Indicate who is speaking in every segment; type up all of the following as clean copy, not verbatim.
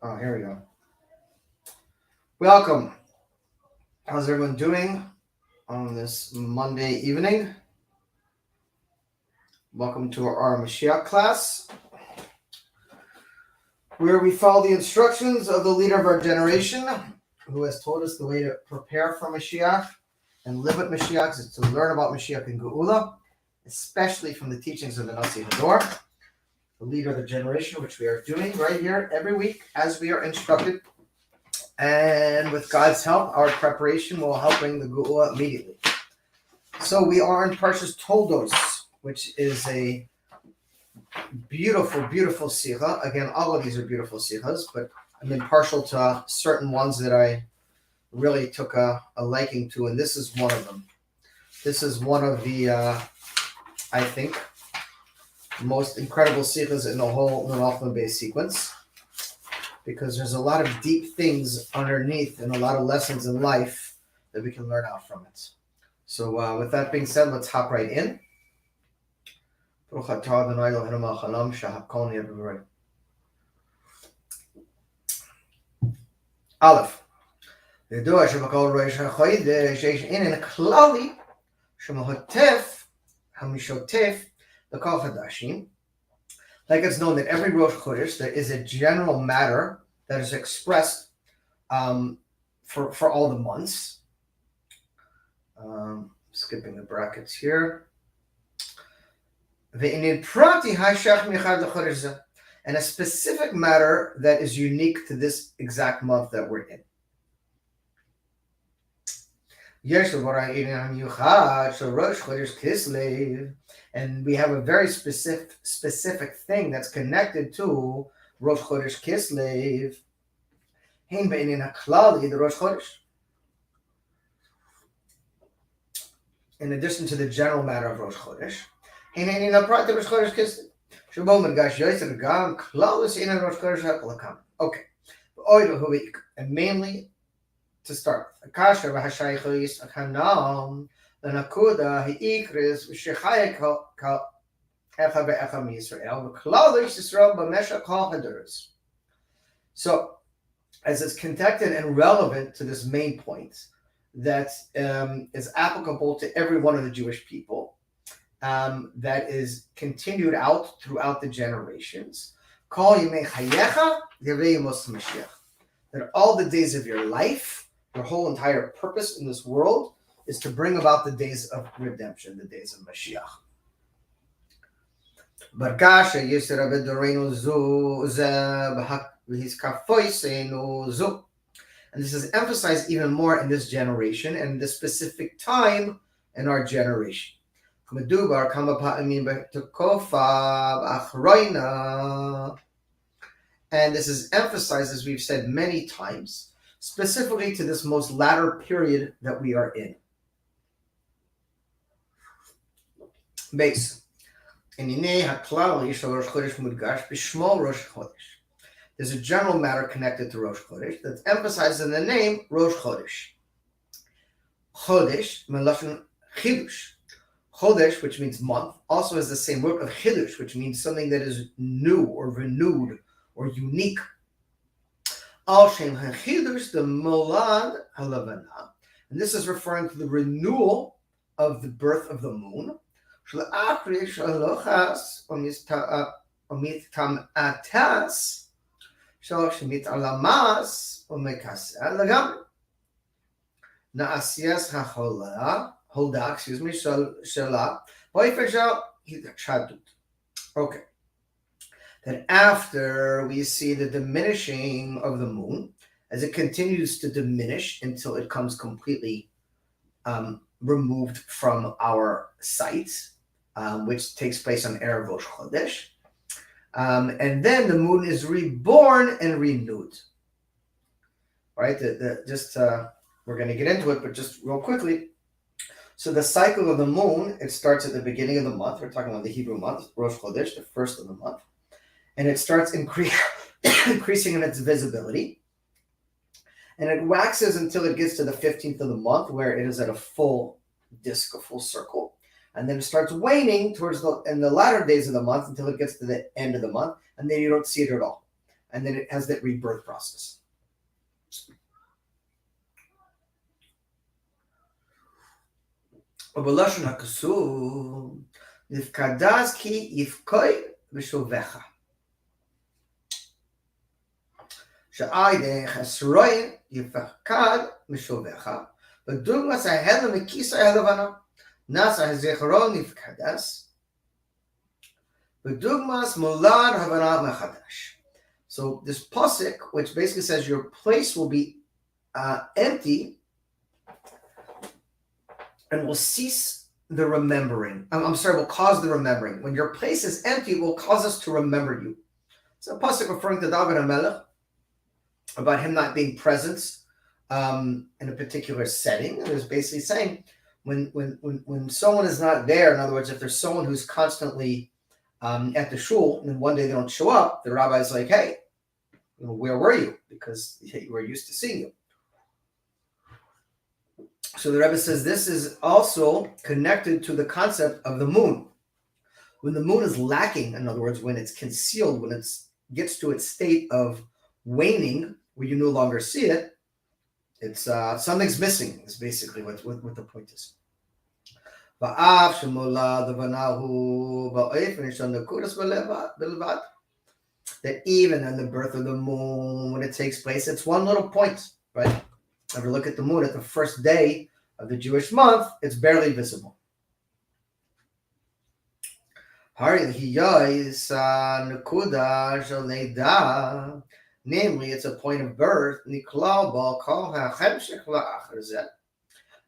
Speaker 1: Oh, here we go. Welcome. How's everyone doing on this Monday evening? Welcome to our Moshiach class, where we follow the instructions of the leader of our generation, who has told us the way to prepare for Mashiach and live with Mashiach is to learn about Mashiach and Geula, especially from the teachings of the Nasi Hador, the leader of the generation, which we are doing right here every week as we are instructed. And with God's help, our preparation will help bring the Geula immediately. So we are in Parshas Toldos, which is a beautiful, beautiful sikha. Again, all of these are beautiful sikhas, but I'm impartial to certain ones that I really took a liking to, and this is one of them. This is one of the, I think, most incredible sikhas in the whole Menachem Base sequence, because there's a lot of deep things underneath and a lot of lessons in life that we can learn out from it. So with that being said, let's hop right in. Aleph. ידוע שבכל ראש החודש יש עניין כללי שמהוטף המשותף לכל חדשים. Like it's known that every Rosh Chodesh there is a general matter that is expressed for all the months. Skipping the brackets here. And a specific matter that is unique to this exact month that we're in. And we have a very specific thing that's connected to Rosh Chodesh Kislev. The Rosh Chodesh. In addition to the general matter of Rosh Chodesh, okay. And mainly to start so as it's connected and relevant to this main point that is applicable to every one of the Jewish people, that is continued out throughout the generations. That all the days of your life, your whole entire purpose in this world, is to bring about the days of redemption, the days of Mashiach. And this is emphasized even more in this generation and this specific time in our generation. And this is emphasized, as we've said many times, specifically to this most latter period that we are in. Base. There's a general matter connected to Rosh Chodesh that's emphasized in the name Rosh Chodesh. Chodesh, melashon chidush. Chodesh, which means month, also has the same root of chidush, which means something that is new or renewed or unique. Al shem hachidush the molad halavana, and this is referring to the renewal of the birth of the moon. Shla'achrish alochas omitam atas. Alamas Naasias Holda, Shela, okay. Then after we see the diminishing of the moon, as it continues to diminish until it comes completely removed from our sight, which takes place on Erev Rosh Chodesh. And then the moon is reborn and renewed. Right? We're going to get into it, but just real quickly. So the cycle of the moon, it starts at the beginning of the month. We're talking about the Hebrew month, Rosh Chodesh, the first of the month. And it starts increasing in its visibility. And it waxes until it gets to the 15th of the month, where it is at a full disk, a full circle. And then it starts waning in the latter days of the month until it gets to the end of the month, and then you don't see it at all. and then it has that rebirth process. ובלשון הכסוף, נפקדס כי יפקוי ושובך. שעי חסרוי יפקד משובך, בדוגמת ההלם מכיסא הלבנה, נעשה הזיכרון נפקדס, בדוגמת מולד הבנה מחדש. So this pasuk, which basically says your place will be empty and will cease the remembering. Will cause the remembering. When your place is empty, it will cause us to remember you. It's a pasuk referring to David HaMelech, about him not being present in a particular setting. It was basically saying when someone is not there, in other words, if there's someone who's constantly at the shul and one day they don't show up, the rabbi is like, hey, where were you? Because we're used to seeing you. So the Rebbe says this is also connected to the concept of the moon. When the moon is lacking, in other words, when it's concealed, when it gets to its state of waning, where you no longer see it, it's something's missing, is basically what the point is. That even in the birth of the moon, when it takes place, it's one little point, right? If you look at the moon at the first day of the Jewish month, it's barely visible. Namely, it's a point of birth.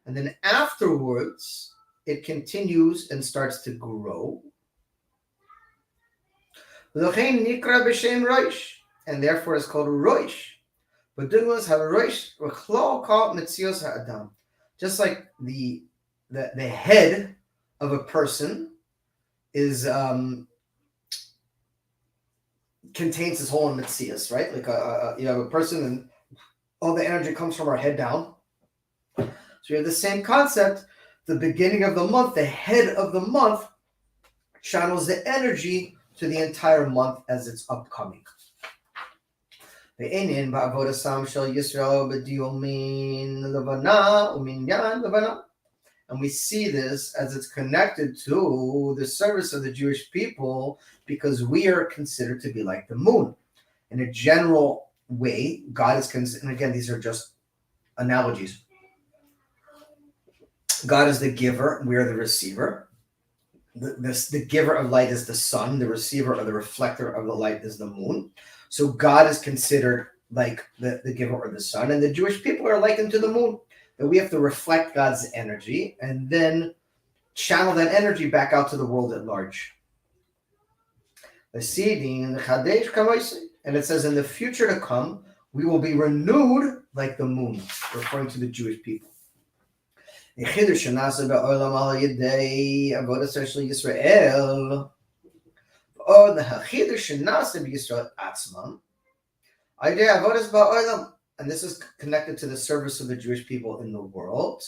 Speaker 1: And then afterwards, it continues and starts to grow. And therefore it's called Roish. Just like the head of a person is contains his whole Metzias, right? Like you have a person and all the energy comes from our head down. So you have the same concept. The beginning of the month, the head of the month channels the energy to the entire month as it's upcoming. And we see this as it's connected to the service of the Jewish people because we are considered to be like the moon. In a general way, God is considered, and again, these are just analogies. God is the giver, we are the receiver. The giver of light is the sun, the receiver or the reflector of the light is the moon. So God is considered like the giver or the sun, and the Jewish people are likened to the moon. That we have to reflect God's energy and then channel that energy back out to the world at large. And it says in the future to come, we will be renewed like the moon, referring to the Jewish people. The and this is connected to the service of the Jewish people in the world.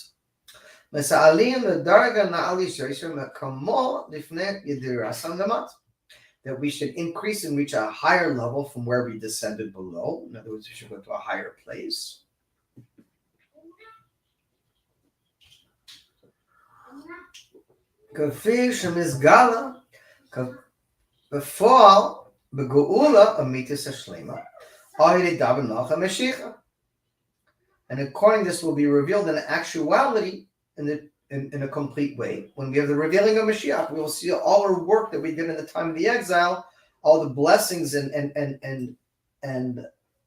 Speaker 1: That we should increase and reach a higher level from where we descended below. In other words, we should go to a higher place. And according to this will be revealed in actuality in a complete way. When we have the revealing of Moshiach, we will see all our work that we did in the time of the exile, all the blessings and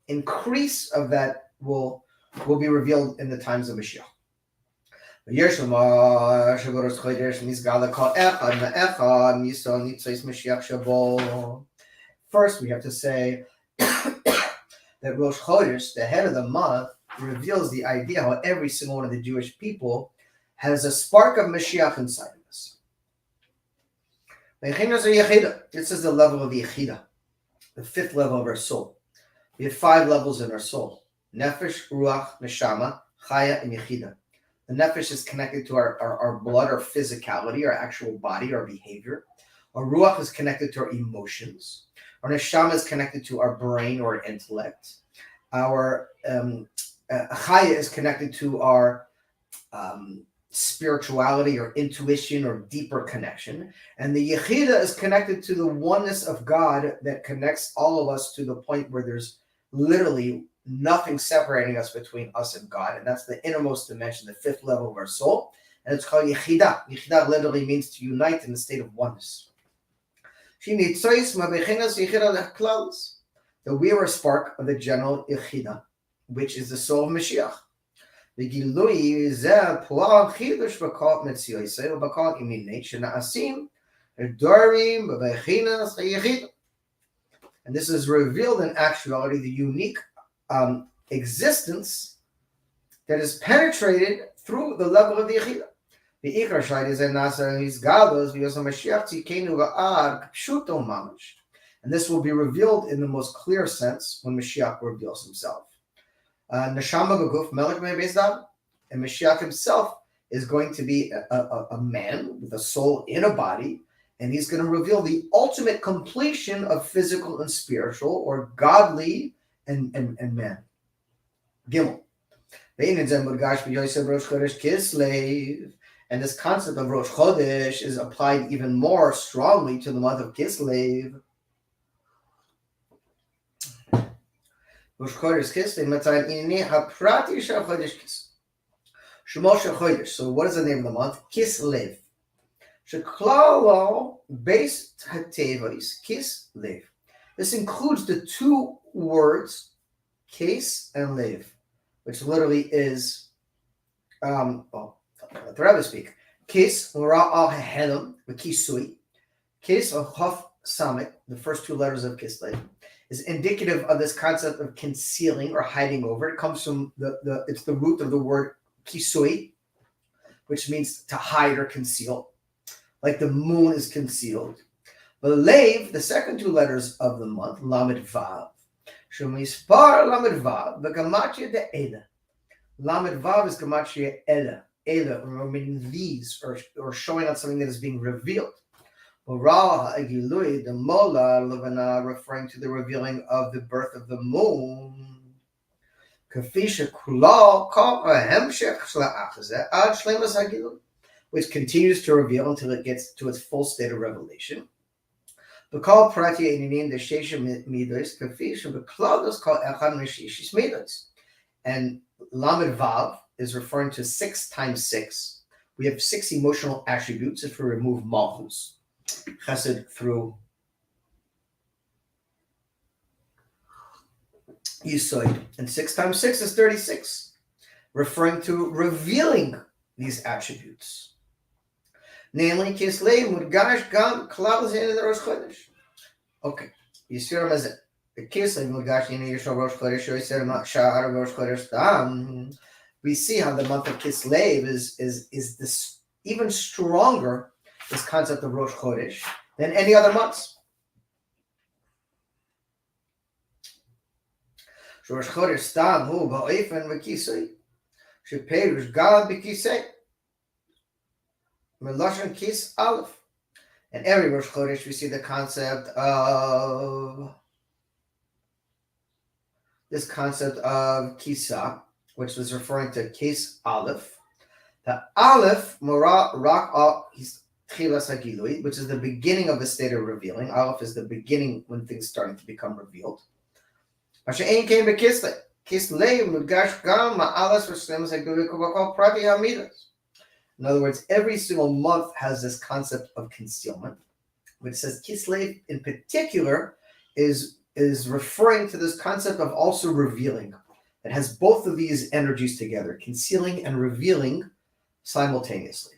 Speaker 1: increase of that will be revealed in the times of Moshiach. First, we have to say that Rosh Chodesh, the head of the month, reveals the idea how every single one of the Jewish people has a spark of Mashiach inside of us. This is the level of the Yechida, the fifth level of our soul. We have 5 levels in our soul: Nefesh, Ruach, Neshama, Chaya, and Yechida. The Nefesh is connected to our blood, our physicality, our actual body, our behavior. Our Ruach is connected to our emotions. Our neshama is connected to our brain or intellect. Our chaya is connected to our spirituality or intuition or deeper connection. And the yechida is connected to the oneness of God that connects all of us to the point where there's literally nothing separating us between us and God. And that's the innermost dimension, the fifth level of our soul. And it's called yechida. Yechida literally means to unite in the state of oneness. The we are a spark of the general yechida, which is the soul of Mashiach. וגילוי זה פועל חידוש בכל מציאויו ובכל עניינים שנעשים דברים בבחינת היחיד. And this is revealed in actuality the unique existence that is penetrated through the level of the yechida. ועיקר שייד זה נעשה נסגלוס ויוסף משיח ציכנו לעד כפשוטו ממש. And this will be revealed in the most clear sense when Mashiach reveals himself. Neshama b'guf melech me'bezdad, and Mashiach himself is going to be a man with a soul in a body, and he's going to reveal the ultimate completion of physical and spiritual, or godly and man. Gimel. And this concept of Rosh Chodesh is applied even more strongly to the month of Kislev. Rosh Chodesh Kislev Matan Ini Haprati Shel Chodesh Kislev. Shemo Shel Chodesh. So what is the name of the month? Kislev. Sheklalo Beis Hatevois Kislev. This includes the two words Kes and Lev, which literally is the Rebbe speak. Kes Ra'al Hehelim V'Kisui. Kes of Chaf Samet, the first two letters of Kislev, is indicative of this concept of concealing or hiding over. It comes from it's the root of the word kisui, which means to hide or conceal, like the moon is concealed. But Lev, the second two letters of the month, Lamed Vav, Shemispar Lamed Vav, the Gematria de Eda. Lamed Vav is Gematria Eda, Eda, meaning these, or showing on something that is being revealed. The Mola Levana, referring to the revealing of the birth of the moon, which continues to reveal until it gets to its full state of revelation. And Lamed Vav is referring to 6 times 6. We have 6 emotional attributes if we remove Malchus. Chesed through Yisoid. And 6 times 6 is 36, referring to revealing these attributes. Namely, Kislev Mudgash Gam Klal Zayin in the Rosh Chodesh. Okay, Yisrael Mazet. The Kislev Mudgash in Yisrael Rosh Chodesh, Yisrael Sha'ar Rosh Chodesh Tam. We see how the month of Kislev is this even stronger, this concept of Rosh Chodesh, than any other months. Rosh Chodesh Stam Hu Ba'ofen V'Kisei Sheperush Gam B'Kisei Meloshen Kis Aleph. And every Rosh Chodesh we see the concept of Kisa, which was referring to Kis Aleph. The Aleph Mora Rak Al which is the beginning of the state of revealing. Aleph is the beginning when things starting to become revealed. In other words, every single month has this concept of concealment, which says Kislev in particular is referring to this concept of also revealing. It has both of these energies together, concealing and revealing simultaneously.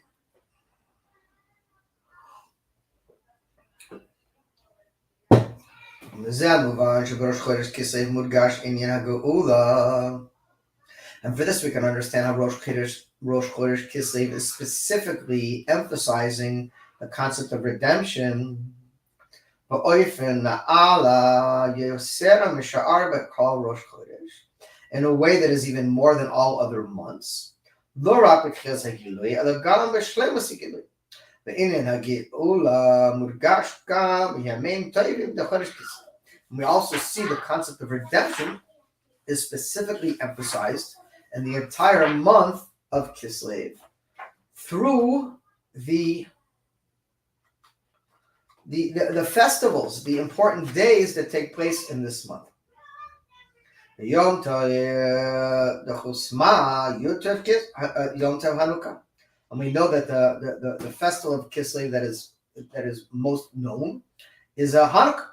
Speaker 1: And for this we can understand how Rosh Chodesh Kislev is specifically emphasizing the concept of redemption. In a way that is even more than all other months. And we also see the concept of redemption is specifically emphasized in the entire month of Kislev through the festivals, the important days that take place in this month. Yom Tov, the Chusma, Yom Tov Hanukkah, and we know that the festival of Kislev that is most known is Hanukkah.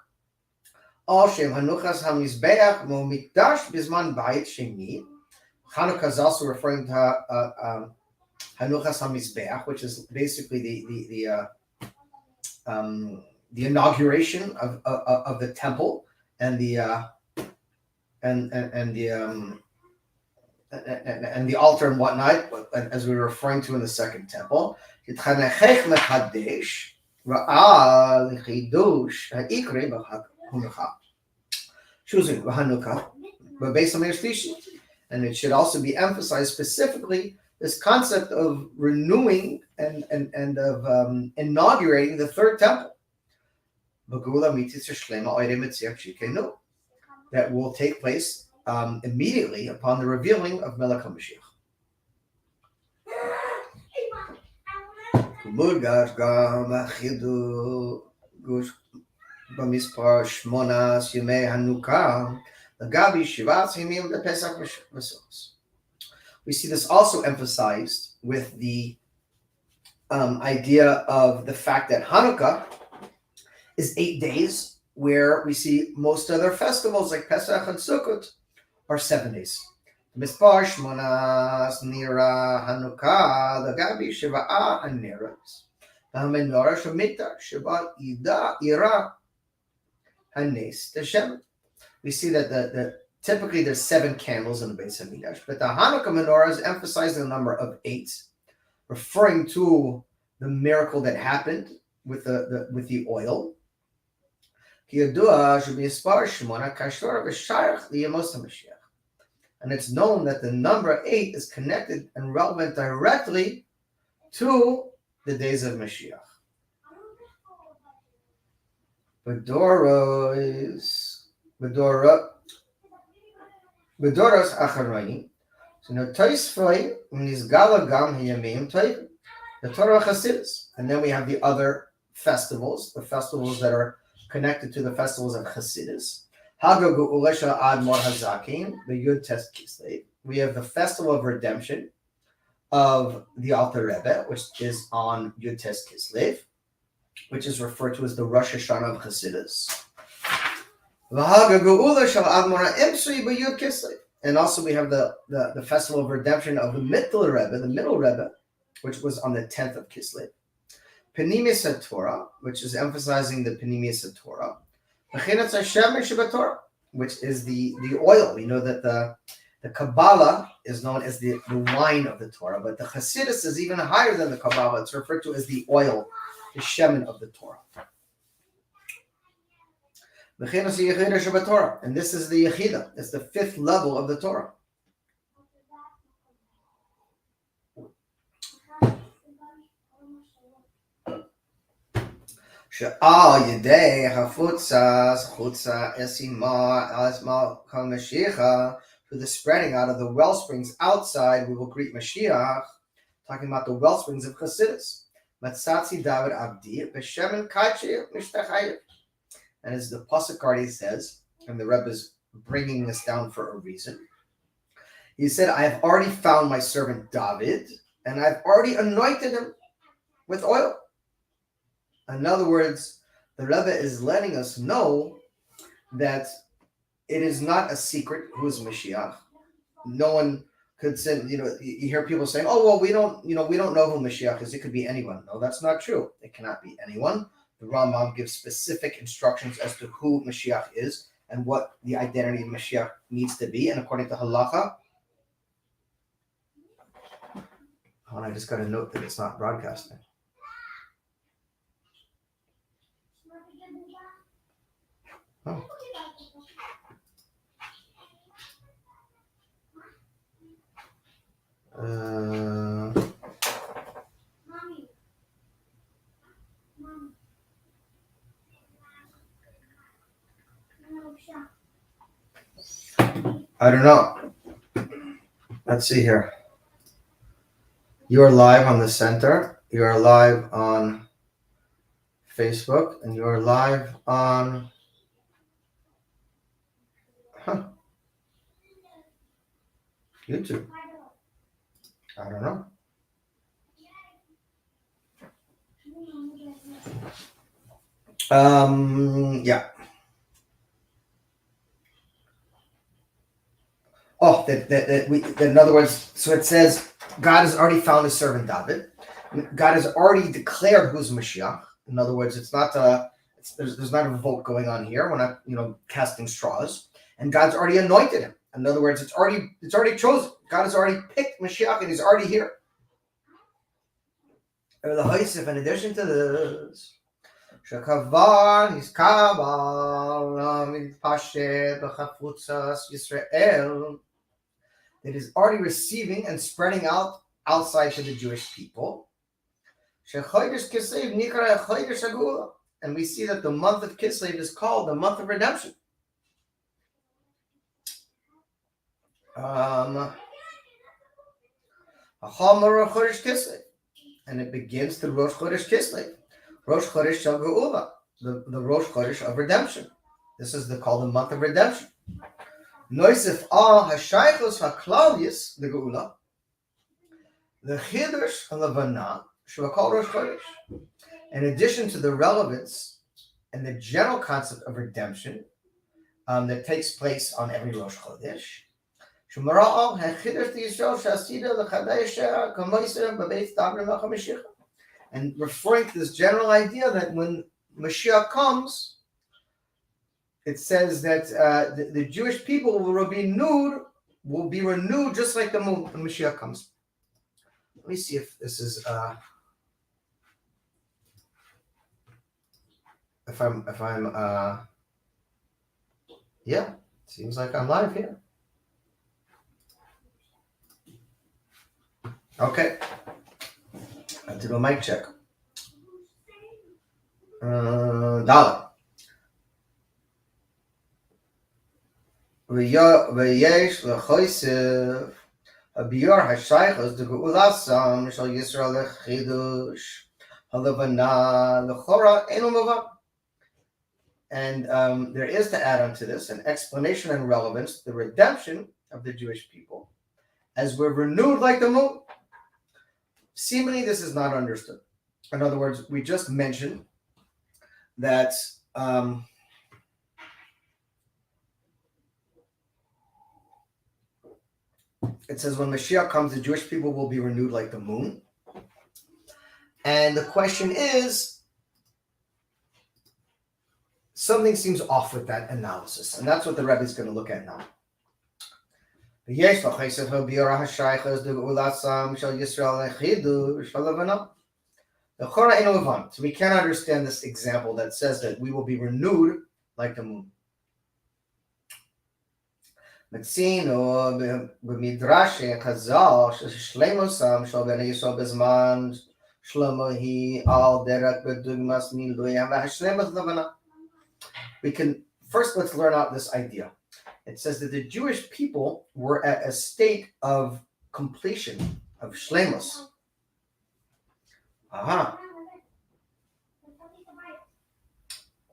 Speaker 1: Al Shem Hanukkah's Hamizbeach Mo Mikdash Bisman Bayit Sheni. Hanukkah is also referring to Hanukkah's Hamizbeach, which is basically the inauguration of the temple and the altar and whatnot, as we were referring to in the second temple. Choosing Hanukkah, but based on their species. And it should also be emphasized specifically this concept of renewing and of inaugurating the third temple. That will take place immediately upon the revealing of Melech HaMashiach. We see this also emphasized with the idea of the fact that Hanukkah is 8 days, where we see most other festivals like Pesach and Sukkot are 7 days. Mispar Shmonas Nira Hanukkah the Gabi Shiva'a Haneras Hamenora Shemita Shiva Ida Ira Hanes Teshem. We see that typically there's 7 candles in the base of Midrash, but the Hanukkah menorah is emphasizing the number of 8, referring to the miracle that happened with the oil. And it's known that the number 8 is connected and relevant directly to the days of Mashiach. Bedoros Acharayim. So now Toisfei Nizgala Gam Hayamim Toivim, the Torah Chassidus, and then we have the other festivals, the festivals that are connected to the festivals of Chassidus. Hagagu Ulesha Admor Hazakim, the Yud Tes Kislev. We have the festival of redemption of the Alter Rebbe, which is on Yud Tes Kislev, which is referred to as the Rosh Hashanah of Chassidus. And also we have the festival of redemption of the middle Rebbe, which was on the 10th of Kislev. Penimis Torah, which is emphasizing the Penimis Torah. Which is the oil. We know that the Kabbalah is known as the wine of the Torah, but the Chassidus is even higher than the Kabbalah. It's referred to as the oil, the shemen of the Torah. And this is the Yechida. It's the 5th level of the Torah. Through the spreading out of the well springs outside, we will greet Mashiach, talking about the well springs of Chassidus. Matzatzi David Abdi, Beshemen Kachi Mishtachayim. And as the Pasuk already says, and the Rebbe is bringing this down for a reason, he said, I have already found my servant David, and I've already anointed him with oil. In other words, the Rebbe is letting us know that it is not a secret who is Mashiach. No one could say, you hear people saying, oh, well, we don't know who Mashiach is. It could be anyone. No, that's not true. It cannot be anyone. The Rambam gives specific instructions as to who Mashiach is and what the identity of Mashiach needs to be. And according to Halacha, I just got a note that it's not broadcasting. Oh. I don't know. Let's see here. You're live on the center. You're live on Facebook, and you're live on YouTube. I don't know. Yeah. Oh, in other words, so it says God has already found his servant David. God has already declared who's Mashiach. In other words, it's not there's not a vote going on here. We're not casting straws. And God's already anointed him. In other words, it's already chosen. God has already picked Mashiach, and he's already here. In addition to this, Shekavar is Kabal Pashet B'Chafutzas Yisrael. It is already receiving and spreading out outside to the Jewish people. And we see that the month of Kislev is called the month of redemption. And it begins the Rosh Chodesh Kislev, Rosh Chodesh Shel Geula, the Rosh Chodesh of redemption. This is called the month of redemption. Noisif al hashaychos haklalis the Geula, the Chidush and the Vanah Shuvakal Rosh Chodesh. In addition to the relevance and the general concept of redemption that takes place on every Rosh Chodesh, and referring to this general idea that when Mashiach comes, it says that the Jewish people will be renewed just like the moon when Mashiach comes. Let me see if this is if I'm yeah, seems like I'm live here. Okay, I have to do a mic check. Dollar. ויש לחויסף הביור השייכוס דגאולסם של ישראל לחידוש הלבנה לכאורה אינו מובן. And there is to add on to this an explanation and relevance, the redemption of the Jewish people, as we're renewed like the moon. Seemingly, this is not understood. In other words, we just mentioned that it says when Mashiach comes, the Jewish people will be renewed like the moon. And the question is, something seems off with that analysis. And that's what the Rebbe is going to look at now. So we can't understand this example that says that we will be renewed like the moon. We can first let's learn out this idea. It says that the Jewish people were at a state of completion, of shleimus.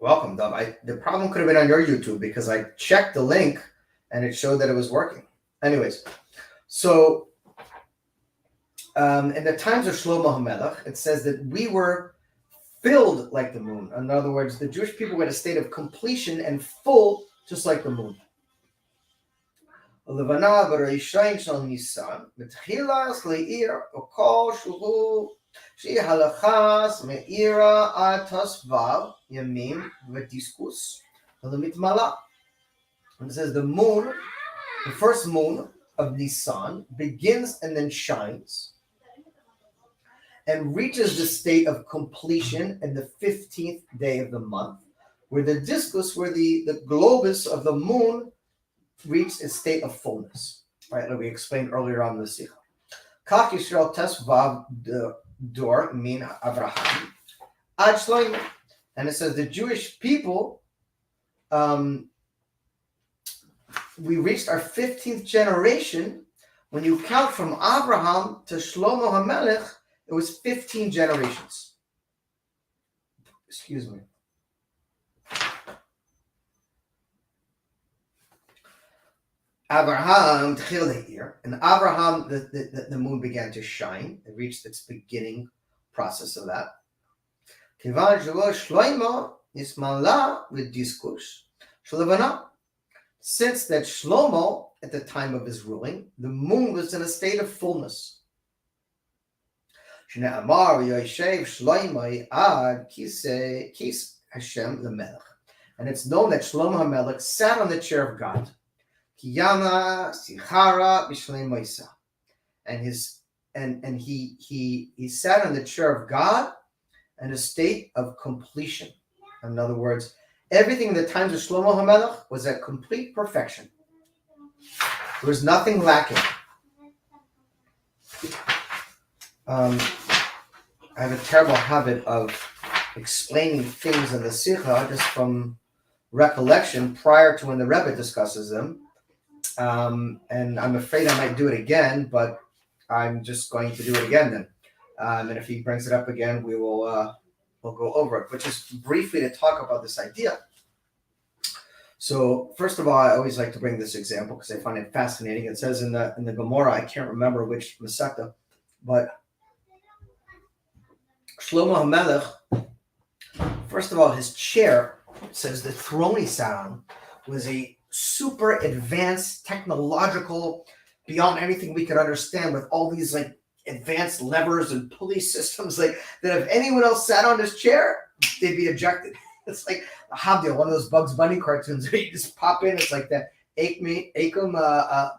Speaker 1: Welcome, Dov. The problem could have been on your YouTube because I checked the link and it showed that it was working. Anyways, so in the times of Shlomo HaMelech, it says that we were filled like the moon. In other words, the Jewish people were at a state of completion and full, just like the moon. Levana b'reishayin shel Nisan, b'tchilas le'ir ukol shuhu she halachas me'ira ad tosvav yamim v'diskus v'lemitmala. And it says the moon, the first moon of Nisan, begins and then shines and reaches the state of completion in the 15th day of the month, where the discus, where the globus of the moon reached its state of fullness. Right, like we explained earlier on the Sikha. Kach Yisrael Tesvav Dor Min Avraham Ad Shloim. And it says the Jewish people we reached our 15th generation. When you count from Abraham to Shlomo HaMelech, it was 15 generations. Excuse me. Abraham tchil here, and Abraham, the moon began to shine. It reached its beginning process of that. Kivan Shlomo Nismala with discourse. Shalavana. Since that Shlomo, at the time of his ruling, the moon was in a state of fullness. And it's known that Shlomo HaMelech sat on the chair of God. And he sat on the chair of God in a state of completion. In other words, everything in the times of Shlomo HaMelech was at complete perfection. There was nothing lacking. I have a terrible habit of explaining things in the Sikha just from recollection prior to when the Rebbe discusses them. And I'm afraid I might do it again, but I'm just going to do it again then. And if he brings it up again, we'll go over it. But just briefly to talk about this idea. So first of all, I always like to bring this example because I find it fascinating. It says in the Gemara, I can't remember which Masechta, but Shlomo HaMelech, first of all, his chair, says the throne he sat on was a super advanced technological, beyond anything we could understand, with all these like advanced levers and pulley systems, like that if anyone else sat on this chair, they'd be ejected. It's like a Havdil, one of those Bugs Bunny cartoons where you just pop in. It's like that Akum, that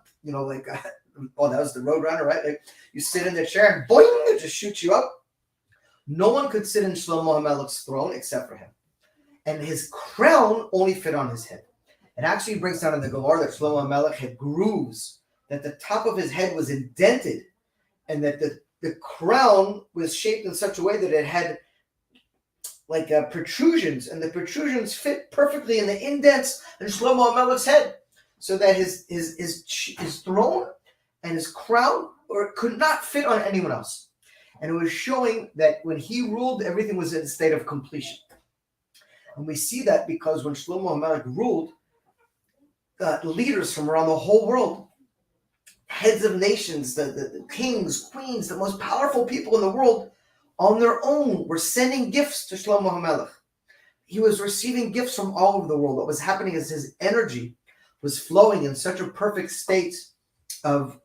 Speaker 1: was the Roadrunner, right? Like you sit in the chair and boing, it just shoots you up. No one could sit in Shlomo HaMelech's throne except for him. And his crown only fit on his head. It actually breaks down in the Gemara that Shlomo HaMelech had grooves, that the top of his head was indented, and that the crown was shaped in such a way that it had like protrusions, and the protrusions fit perfectly in the indents in Shlomo HaMelech's head, so that his throne and his crown could not fit on anyone else. And it was showing that when he ruled, everything was in a state of completion. And we see that because when Shlomo HaMelech ruled, leaders from around the whole world, heads of nations, the kings, queens, the most powerful people in the world, on their own were sending gifts to Shlomo HaMelech. He was receiving gifts from all over the world. What was happening is his energy was flowing in such a perfect state of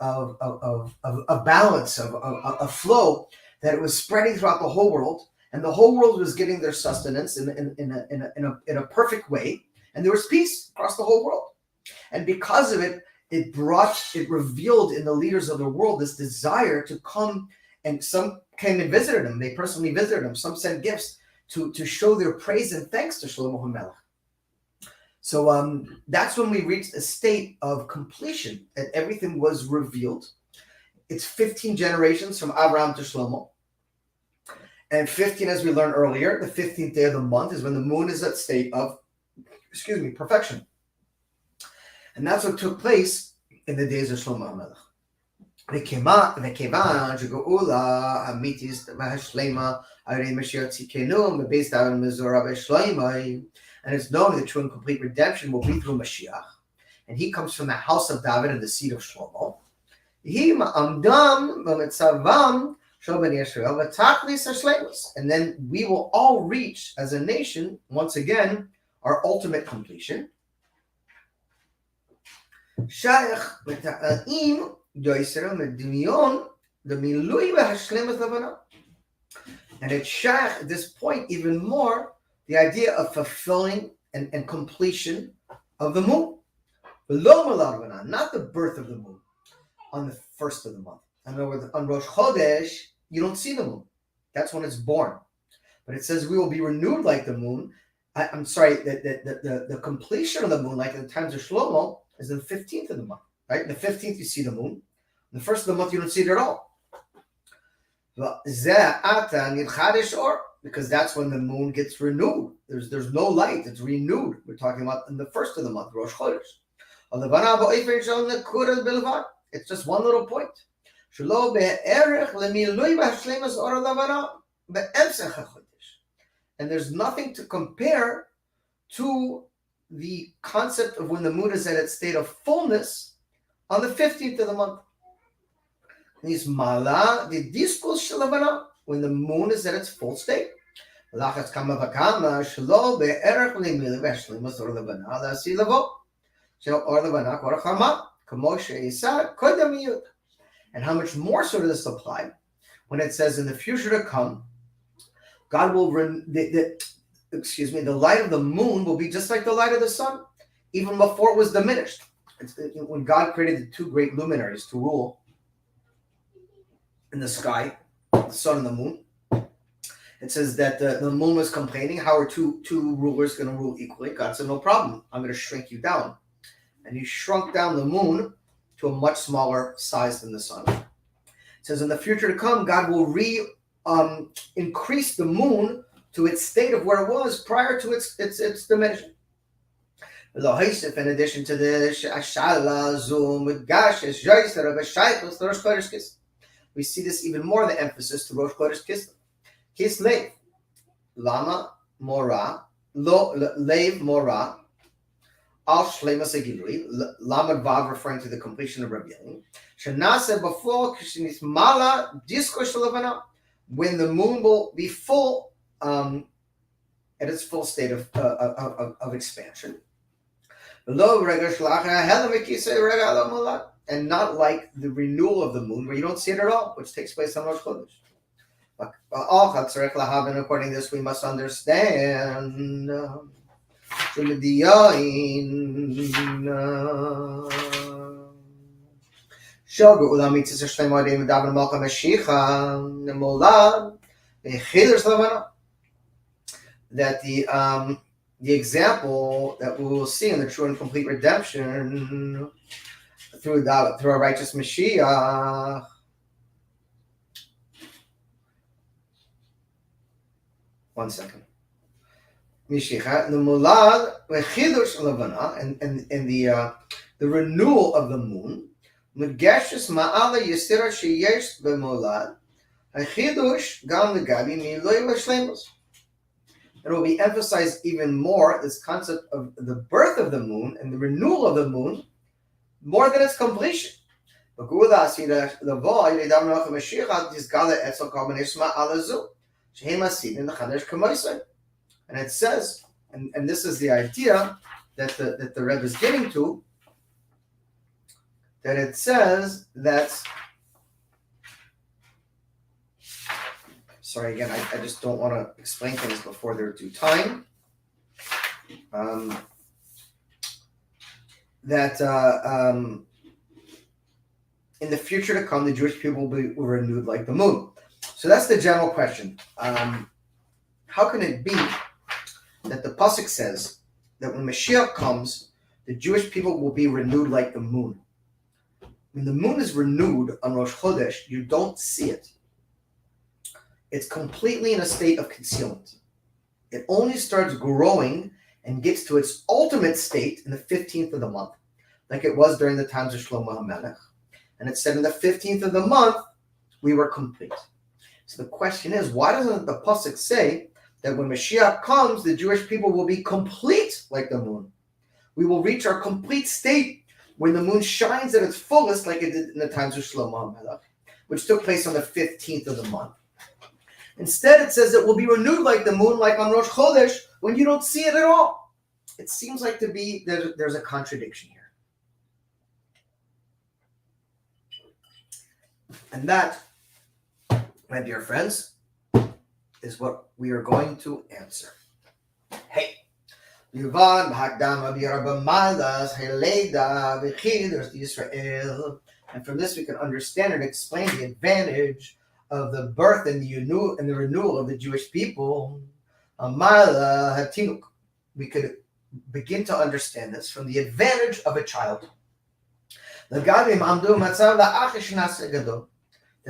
Speaker 1: balance, of flow, that it was spreading throughout the whole world, and the whole world was getting their sustenance in a perfect way, and there was peace across the whole world. And because of it, it revealed in the leaders of the world this desire to come, and some came and visited him. They personally visited him. Some sent gifts to show their praise and thanks to Shlomo HaMelech. So that's when we reached a state of completion, and everything was revealed. It's 15 generations from Abraham to Shlomo. And 15, as we learned earlier, the 15th day of the month is when the moon is at state of, perfection. And that's what took place in the days of Shlomo HaMelech. And it's known that true and complete redemption will be through Mashiach. And he comes from the house of David and the seed of Shlomo. And then we will all reach, as a nation, once again, our ultimate completion. And it's shaykh at this point even more the idea of fulfilling and completion of the moon. Not the birth of the moon on the first of the month. In other words, on Rosh Chodesh, you don't see the moon. That's when it's born. But it says we will be renewed like the moon. The completion of the moon, like in the times of Shlomo, is the 15th of the month. Right? In the 15th, you see the moon. In the first of the month, you don't see it at all. Because that's when the moon gets renewed. There's no light. It's renewed. We're talking about in the first of the month, Rosh Chodesh. It's just one little point. And there's nothing to compare to the concept of when the moon is at its state of fullness on the 15th of the month. When the moon is at its full state. And how much more so does this apply when it says in the future to come, God will the light of the moon will be just like the light of the sun, even before it was diminished. When God created the two great luminaries to rule in the sky, the sun and the moon, it says that the moon was complaining, how are two rulers going to rule equally? God said, no problem, I'm going to shrink you down. And he shrunk down the moon to a much smaller size than the sun. It says in the future to come, God will increase the moon to its state of where it was prior to its diminishing. In addition to this, we see this even more, the emphasis to Rosh Chodesh Kislev. Kislev, Lama Mora, Lev Mora, Al Shlemas Agilui, Lamed Vav referring to the completion of revealing. Shanase before Kishinis Mala Disco Shalavana, when the moon will be full, at its full state of expansion. And not like the renewal of the moon, where you don't see it at all, which takes place on Rosh Chodesh. According to this, we must understand that the example that we will see in the true and complete redemption through our righteous Mashiach. One second. Mashiach, the mulad v'chidush levana, and the renewal of the moon. Megeshes ma'ala yisira sheyesh b'mulad. Hachidush gam legabi miloi v'shleimus. It will be emphasized even more, this concept of the birth of the moon and the renewal of the moon, more than its completion. And it says, and this is the idea that the Rebbe is getting to, that it says that, sorry again, I just don't want to explain things before their due time. In the future to come, the Jewish people will be renewed like the moon. So that's the general question. How can it be that the Pasuk says that when Mashiach comes, the Jewish people will be renewed like the moon? When the moon is renewed on Rosh Chodesh, you don't see it. It's completely in a state of concealment. It only starts growing and gets to its ultimate state in the 15th of the month, like it was during the times of Shlomo HaMelech. And it said in the 15th of the month, we were complete. So the question is, why doesn't the Pasuk say that when Mashiach comes, the Jewish people will be complete like the moon? We will reach our complete state when the moon shines at its fullest, like it did in the times of Shlomo HaMelech, which took place on the 15th of the month. Instead, it says it will be renewed like the moon, like on Rosh Chodesh, when you don't see it at all. It seems like there's a contradiction here. And that, my dear friends, is what we are going to answer. Hey. And from this we can understand and explain the advantage of the birth and the renewal of the Jewish people. We could begin to understand this from the advantage of a child. That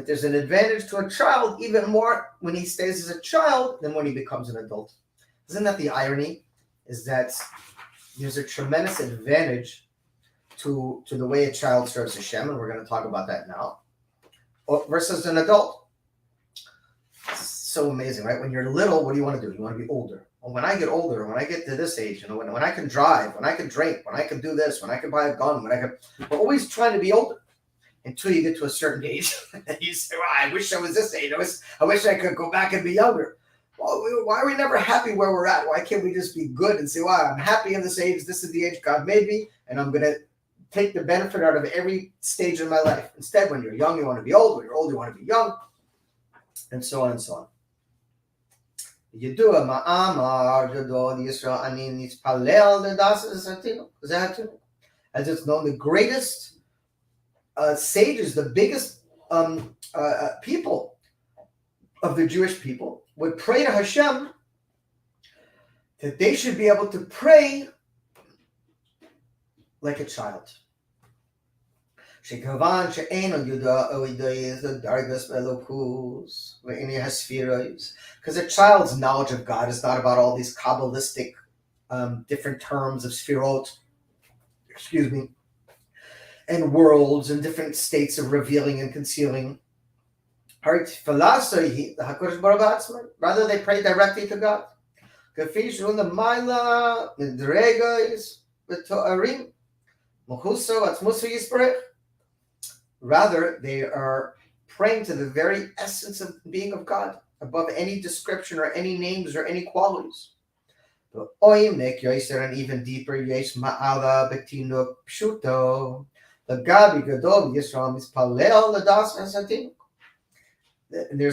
Speaker 1: there's an advantage to a child even more when he stays as a child than when he becomes an adult. Isn't that the irony? Is that there's a tremendous advantage to the way a child serves Hashem, and we're going to talk about that now, versus an adult. It's so amazing, right? When you're little, what do you want to do? You want to be older. Well, when I get older, when I get to this age, when I can drive, when I can drink, when I can do this, when I can buy a gun, we're always trying to be older until you get to a certain age. And you say, well, I wish I was this age. I wish I could go back and be younger. Well, why are we never happy where we're at? Why can't we just be good and say, wow, I'm happy in this age. This is the age God made me, and I'm going to take the benefit out of every stage of my life. Instead, when you're young, you want to be old. When you're old, you want to be young, and so on and so on. Yedua ma'amar jadol Yisrael ani nitzpalel ledas zatinu. As it's known, the greatest sages, the biggest people of the Jewish people would pray to Hashem that they should be able to pray like a child. Because a child's knowledge of God is not about all these Kabbalistic different terms of sfirot, and worlds and different states of revealing and concealing. Rather, they pray directly to God. Rather, they are praying to the very essence of being of God, above any description or any names or any qualities. And even deeper, there's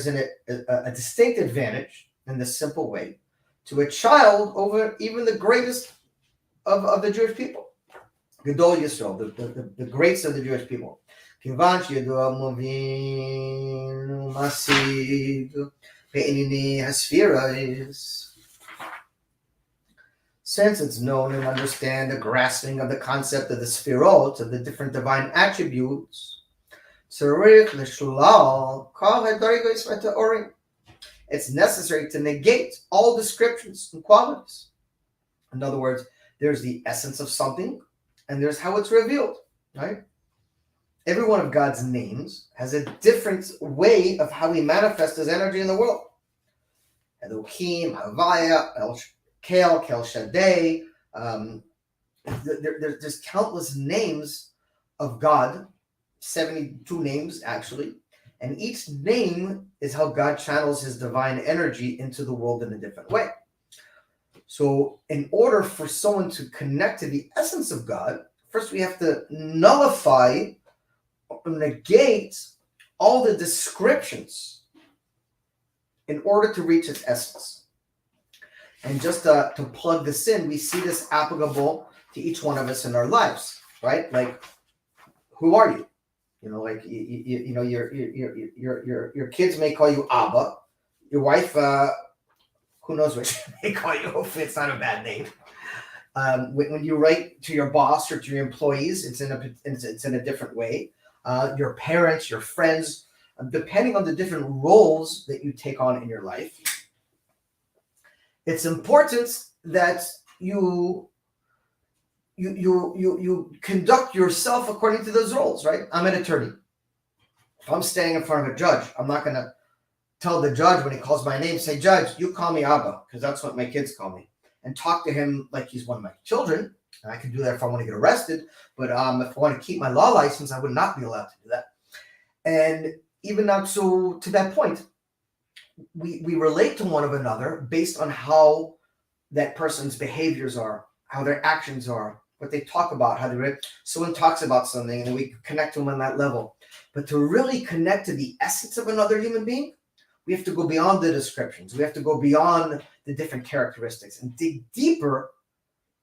Speaker 1: a distinct advantage in this simple way to a child over even the greatest of the Jewish people. Gadol Yisrael, the greats of the Jewish people. Since it's known and understand the grasping of the concept of the sfirot, of the different divine attributes, it's necessary to negate all descriptions and qualities. In other words, there's the essence of something, and there's how it's revealed, right? Every one of God's names has a different way of how he manifests his energy in the world. Elohim, Havaya, El Kel, Kel Shaddai. There's countless names of God, 72 names actually, and each name is how God channels his divine energy into the world in a different way. So in order for someone to connect to the essence of God, first we have to nullify or negate all the descriptions in order to reach its essence. And just to plug this in, we see this applicable to each one of us in our lives, right? Like, who are you? Like your kids may call you Abba. Your wife, who knows what she may call you? Hopefully, it's not a bad name. When you write to your boss or to your employees, it's in a different way. Your parents, your friends, depending on the different roles that you take on in your life, it's important that you conduct yourself according to those roles, right? I'm an attorney. If I'm standing in front of a judge, I'm not going to tell the judge when he calls my name, say, Judge, you call me Abba, because that's what my kids call me, and talk to him like he's one of my children. And I can do that if I want to get arrested, but if I want to keep my law license, I would not be allowed to do that. And even up to that point, we relate to one another based on how that person's behaviors are, how their actions are, what they talk about, how someone talks about something, and we connect to them on that level. But to really connect to the essence of another human being, we have to go beyond the descriptions. We have to go beyond the different characteristics and dig deeper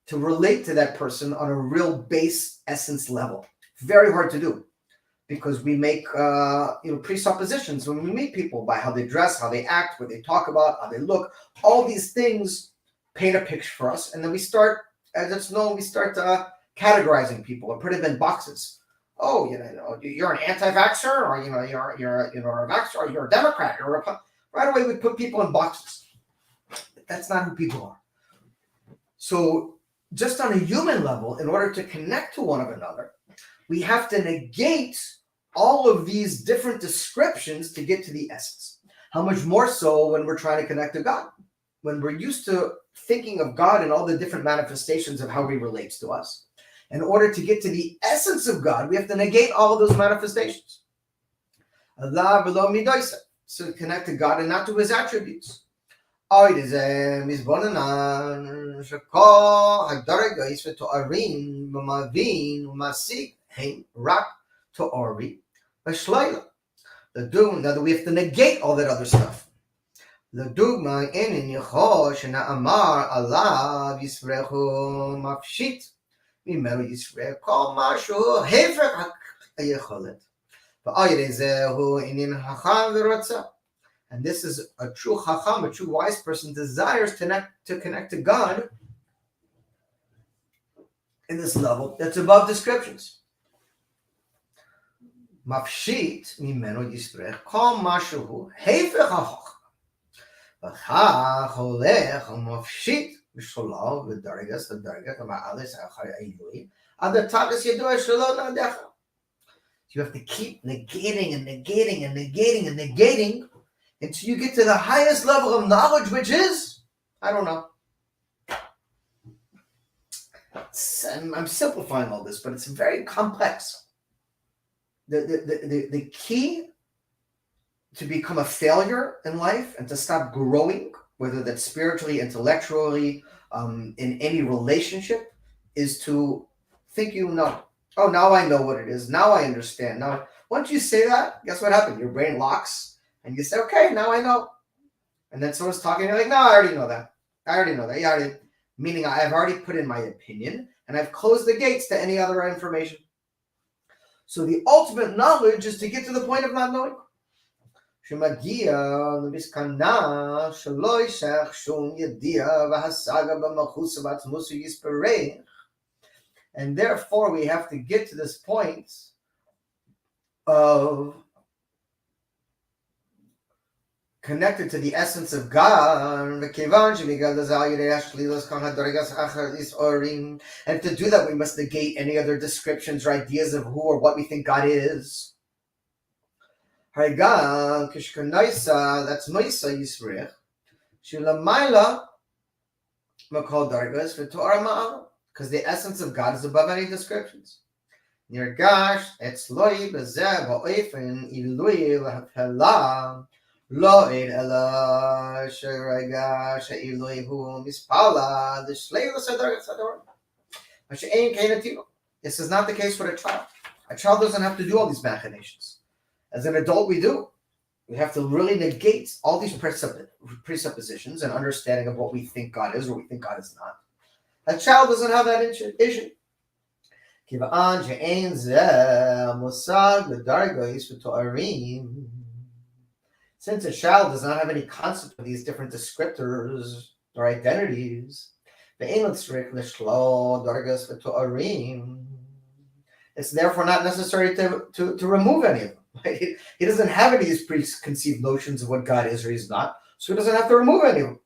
Speaker 1: to relate to that person on a real base essence level. Very hard to do because we make presuppositions when we meet people by how they dress, how they act, what they talk about, how they look. All these things paint a picture for us, and then we start, as it's known, categorizing people and put them in boxes. Oh, you're an anti-vaxxer, or you're a vaxxer, or you're a Democrat, right away we put people in boxes. But that's not who people are. So just on a human level, in order to connect to one another, we have to negate all of these different descriptions to get to the essence. How much more so when we're trying to connect to God? When we're used to thinking of God and all the different manifestations of how he relates to us. In order to get to the essence of God, we have to negate all of those manifestations. Allah below midoisa, so connect to God and not to his attributes. Now that we have to negate all that other stuff. לדוגמה, אין יכול שנאמר עליו יסברכו מפשיט, ממנו יסברך כל משהו הפך היכולת. ועל זהו עניין חכם ורוצה. And this is a true chacham, a true wise person desires to connect to God in this level that's above descriptions. מפשיט ממנו יסברך כל משהו הפך החוכמה. וכך הולך ומפשיט בשלו ודרגס לדרגת המעלס אחר העילוי עד התכלס ידוע שלא נעדיך. You have to keep negating and negating and negating and negating until you get to the highest level of knowledge, which is, I don't know. I'm simplifying all this, but it's very complex. The key to become a failure in life and to stop growing, whether that's spiritually, intellectually, in any relationship, is to think you know. Oh, now I know what it is. Now I understand. Now, once you say that, guess what happened? Your brain locks and you say, okay, now I know. And then someone's talking, you're like, no, I already know that. Yeah, meaning I've already put in my opinion and I've closed the gates to any other information. So the ultimate knowledge is to get to the point of not knowing. שמגיע למסקנה שלא יישך שום ידיעה והשגה במלכות ובעצמות יספרך. And therefore we have to get to this point of connected to the essence of God. And to do that we must negate any other descriptions or ideas of who or what we think God is. That's Moisa Yisrech. Shilamaila Makal Dargas for Torah Ma'al. Because the essence of God is above any descriptions. Nirgash etzloi bezeh ba'ofen ilui lahapela lo ed ela sheragash ilui hu mispala the shleila sadargat sador. Mashe'ein kainatino. This is not the case for a child. A child doesn't have to do all these machinations. As an adult, we do. We have to really negate all these presuppositions and understanding of what we think God is or we think God is not. A child doesn't have that issue. Since a child does not have any concept of these different descriptors or identities, it's therefore not necessary to remove any of them. Right? He doesn't have any of these preconceived notions of what God is or he's not, so he doesn't have to remove any of them.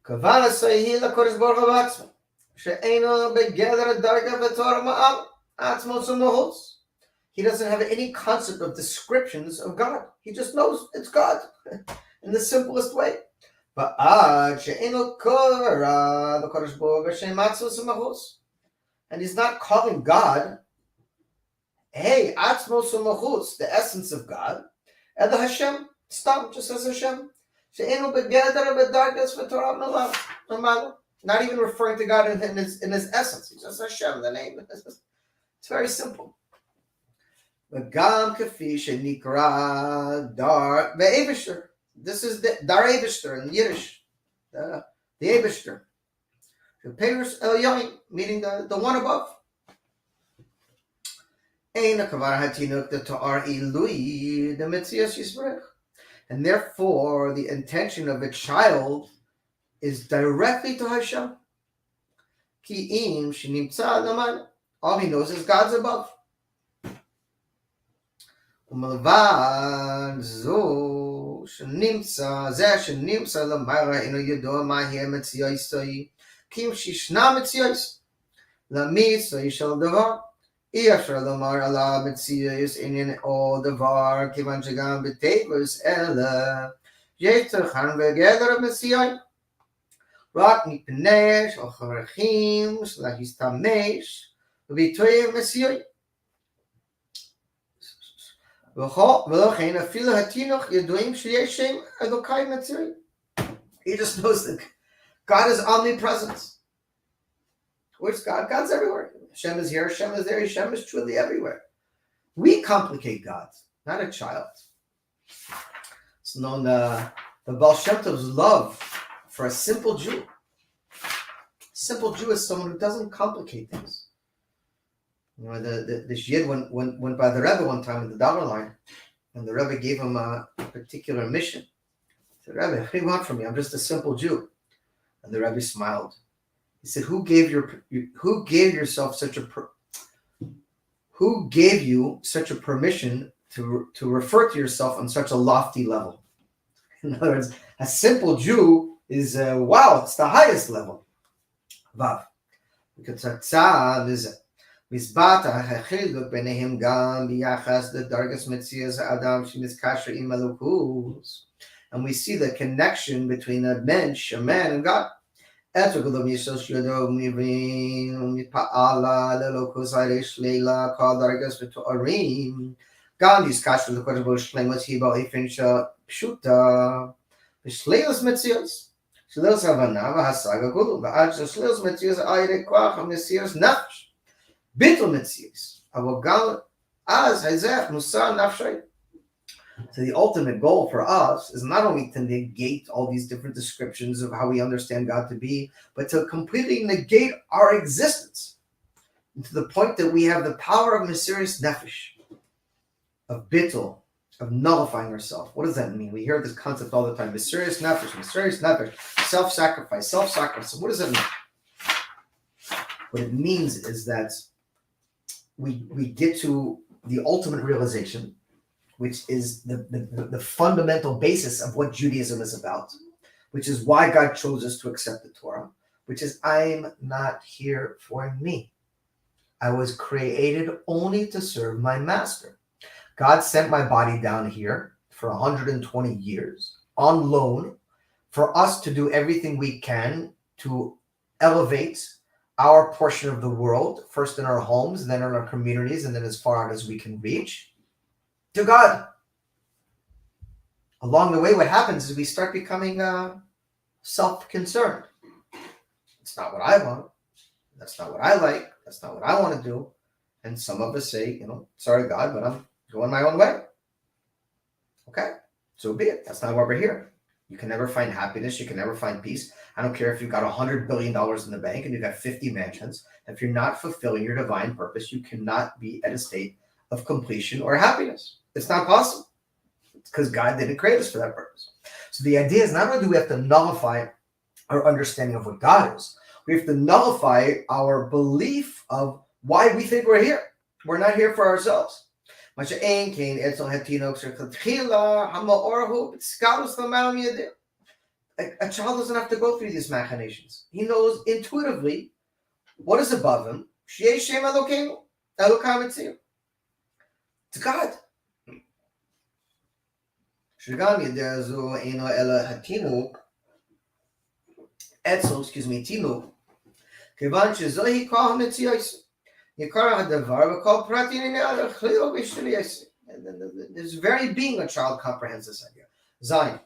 Speaker 1: He doesn't have any concept of descriptions of God. He just knows it's God in the simplest way. And he's not calling God, hey, Atzmos Umachutz, the essence of God, and the Hashem, stop, just as Hashem. Not even referring to God in his essence. He's just Hashem, the name. It's very simple. This is the Dar Eibishter in Yiddish. The Eibishter. Meaning the one above. And therefore, the intention of a child is directly to Hashem. All he knows is God's above. שנמצא, זה שנמצא למעלה אינו ידוע מהי המציאוסי, כי אם שישנה מציאוס, למיצוי של דבר, אי אפשר לומר על המציאוס עניין או דבר, כיוון שגם בטבעוס אלה, יש צרכן בגדר המציאוי, רק מפני שהוכרחים להשתמש בביטוי המציאוי. ולכן אפילו התינוק ידועים שיש שם אלוקי מציאוי. He just knows that God is omnipresent. Where's God? God's everywhere. Hashem is here, Hashem is there, Hashem is truly everywhere. We complicate God, not a child. It's known the Baal Shem Tov's love for a simple Jew. A simple Jew is someone who doesn't complicate things. You know, this Yid went by the Rebbe one time in the dollar line, and the Rebbe gave him a particular mission. He said, Rebbe, what do you want from me? I'm just a simple Jew. And the Rebbe smiled. He said, who gave you such a permission to refer to yourself on such a lofty level? In other words, a simple Jew is wow, it's the highest level. Vav. And we see the connection between a man and God. Gandhi's kasher the question about shlemus he about ifin pshuta shleilus metzios shleilus havana v'hasaga gulu v'ad shleilus metzios ayre koach hamesios nafsh bitul metzios avogal az hazeh musar nafshay. So the ultimate goal for us is not only to negate all these different descriptions of how we understand God to be, but to completely negate our existence to the point that we have the power of Mesiris Nefesh, of bittul, of nullifying ourselves. What does that mean? We hear this concept all the time. Mesiris Nefesh, self-sacrifice. So what does that mean? What it means is that we get to the ultimate realization, which is the fundamental basis of what Judaism is about, which is why God chose us to accept the Torah, which is I'm not here for me. I was created only to serve my master. God sent my body down here for 120 years on loan for us to do everything we can to elevate our portion of the world, first in our homes, then in our communities, and then as far out as we can reach, to God. Along the way, what happens is we start becoming self-concerned. It's not what I want. That's not what I like. That's not what I want to do. And some of us say, sorry, God, but I'm going my own way. Okay, so be it. That's not why we're here. You can never find happiness. You can never find peace. I don't care if you've got $100 billion in the bank and you've got 50 mansions. If you're not fulfilling your divine purpose, you cannot be at a state of completion or happiness. It's not possible. It's because God didn't create us for that purpose. So the idea is not only do we have to nullify our understanding of what God is, we have to nullify our belief of why we think we're here. We're not here for ourselves. A child doesn't have to go through these machinations. He knows intuitively what is above him. It's God. This very being a child comprehends this idea. Zion.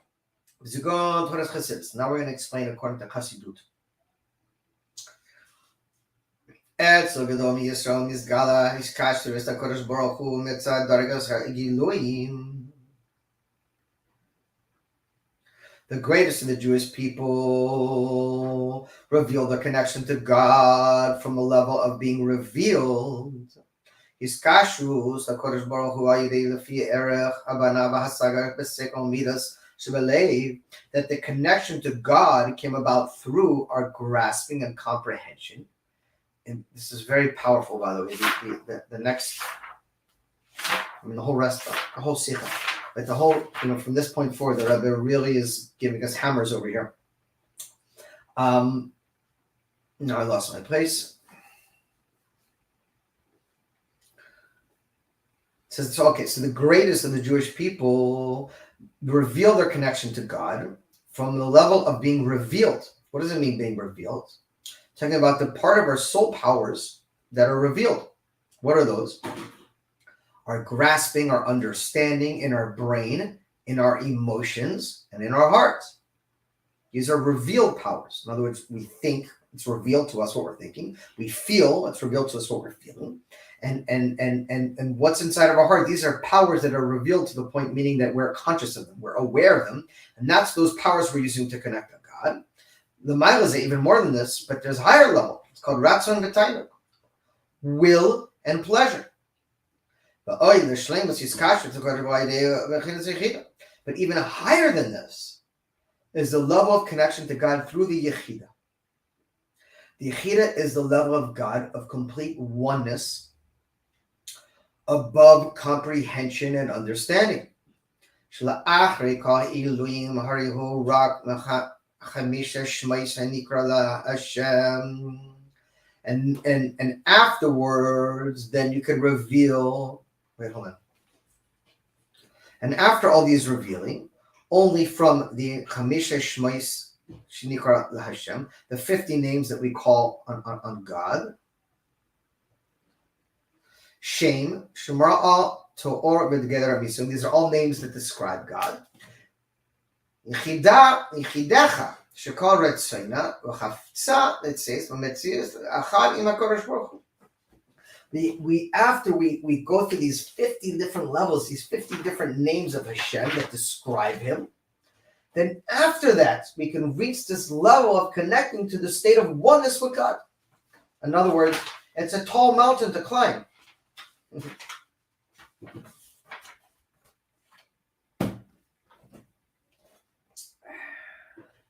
Speaker 1: Now we're going to explain according to Chassidut. The greatest of the Jewish people reveal their connection to God from a level of being revealed. Hiskashus, HaKadosh Baruch Hu, Lefi Erech, Habana, V'Hasaga, B'Sekol Midas, Shebelev, that the connection to God came about through our grasping and comprehension. And this is very powerful, by the way. The next, the whole rest, the whole sikha. But the whole, from this point forward, the Rebbe really is giving us hammers over here. Now I lost my place. It says, okay, so the greatest of the Jewish people reveal their connection to God from the level of being revealed. What does it mean, being revealed? Talking about the part of our soul powers that are revealed. What are those? Our grasping, our understanding in our brain, in our emotions, and in our hearts. These are revealed powers. In other words, we think, it's revealed to us what we're thinking. We feel, it's revealed to us what we're feeling. And what's inside of our heart, these are powers that are revealed to the point, meaning that we're conscious of them, we're aware of them, and that's those powers we're using to connect to God. The Milas are even more than this, but there's a higher level. It's called Ratzon V'Tainuk, will and pleasure. But even higher than this is the level of connection to God through the Yechida. The Yechida is the level of God of complete oneness, above comprehension and understanding. And afterwards, then you can reveal. Wait, hold on. And after all these revealing, only from the Chamisha Shmais Shinikra Hashem, the 50 names that we call on God. Shem, Shemra'ah, To'or, B'Degeder Amisum. These are all names that describe God. Yichidecha, Shekal Retzayna, V'Chafza, it says, V'Metzias, Achad Im HaKodesh Baruch Hu. After we go through these 50 different levels, these 50 different names of Hashem that describe Him, then after that, we can reach this level of connecting to the state of oneness with God. In other words, it's a tall mountain to climb.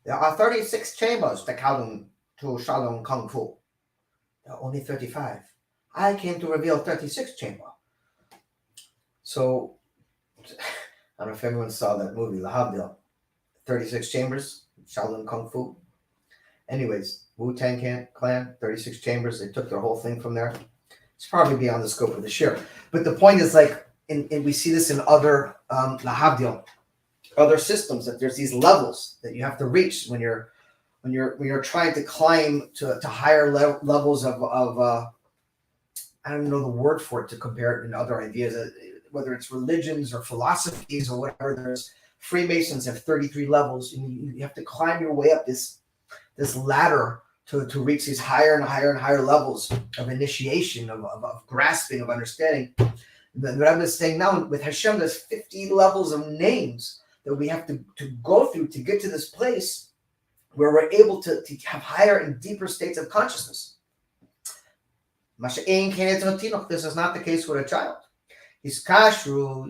Speaker 1: There are 36 chambers to Shalom Kung Fu. There are only 35. I came to reveal 36 chamber. So, I don't know if everyone saw that movie, Lahavdil. 36 chambers, Shaolin Kung Fu. Anyways, Wu-Tang Clan, 36 chambers. They took their whole thing from there. It's probably beyond the scope of the shir. But the point is, like, we see this in other Lahavdil, other systems, that there's these levels that you have to reach when you're trying to climb to higher levels of I don't know the word for it to compare it in other ideas, whether it's religions or philosophies or whatever. There's Freemasons have 33 levels, and you have to climb your way up this ladder to reach these higher and higher and higher levels of initiation, of grasping, of understanding. The Rebbe is saying now with Hashem, there's 50 levels of names that we have to go through to get to this place where we're able to have higher and deeper states of consciousness. This is not the case with a child. His kashru,